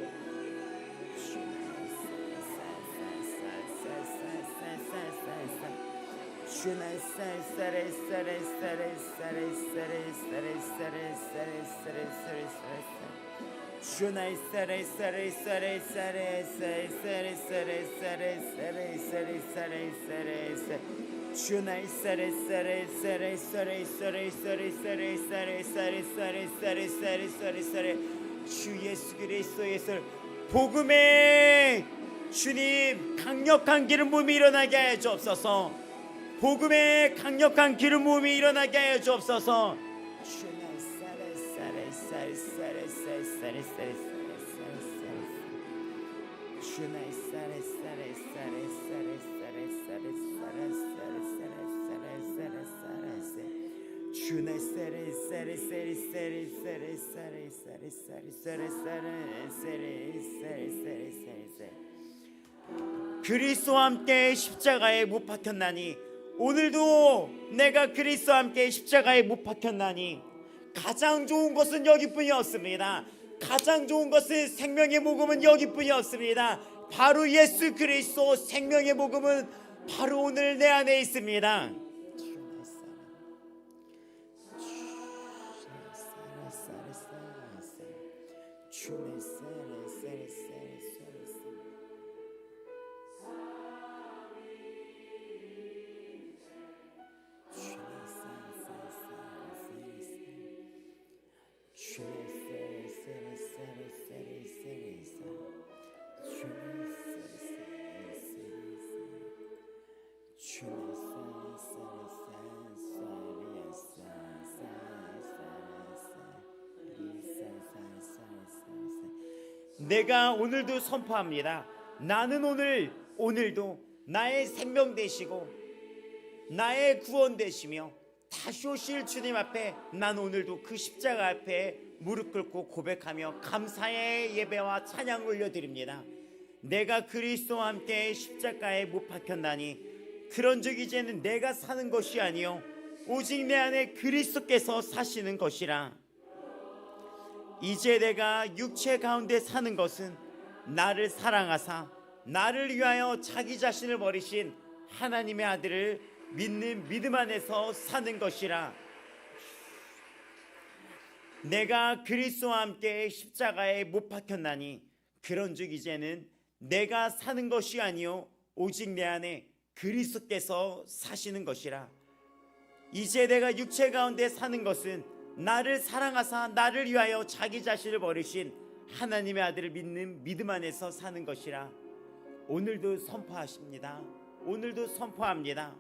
주 예수 그리스도의 복음의 주님, 강력한 기름 부음이 일어나게 하여 주옵소서. 복음의 강력한 기름 부음이 일어나게 하여 주옵소서. 그리스도와 함께 십자가에 못 박혔나니 오늘도 내가 그리스도와 함께 십자가에 못 박혔나니 가장 좋은 것은 여기뿐이었습니다. 가장 좋은 것은 생명의 복음은 여기뿐이었습니다. 바로 예수 그리스도 생명의 복음은 바로 오늘 내 안에 있습니다. 내가 오늘도 선포합니다. 나는 오늘도 나의 생명 되시고 나의 구원 되시며 다시 오실 주님 앞에 난 오늘도 그 십자가 앞에 무릎 꿇고 고백하며 감사의 예배와 찬양 올려드립니다. 내가 그리스도와 함께 십자가에 못 박혔나니 그런즉 이제는 내가 사는 것이 아니요 오직 내 안에 그리스도께서 사시는 것이라. 이제 내가 육체 가운데 사는 것은 나를 사랑하사 나를 위하여 자기 자신을 버리신 하나님의 아들을 믿는 믿음 안에서 사는 것이라. 내가 그리스도와 함께 십자가에 못 박혔나니 그런즉 이제는 내가 사는 것이 아니요 오직 내 안에 그리스도께서 사시는 것이라. 이제 내가 육체 가운데 사는 것은 나를 사랑하사 나를 위하여 자기 자신을 버리신 하나님의 아들을 믿는 믿음 안에서 사는 것이라. 오늘도 선포하십니다. 오늘도 선포합니다.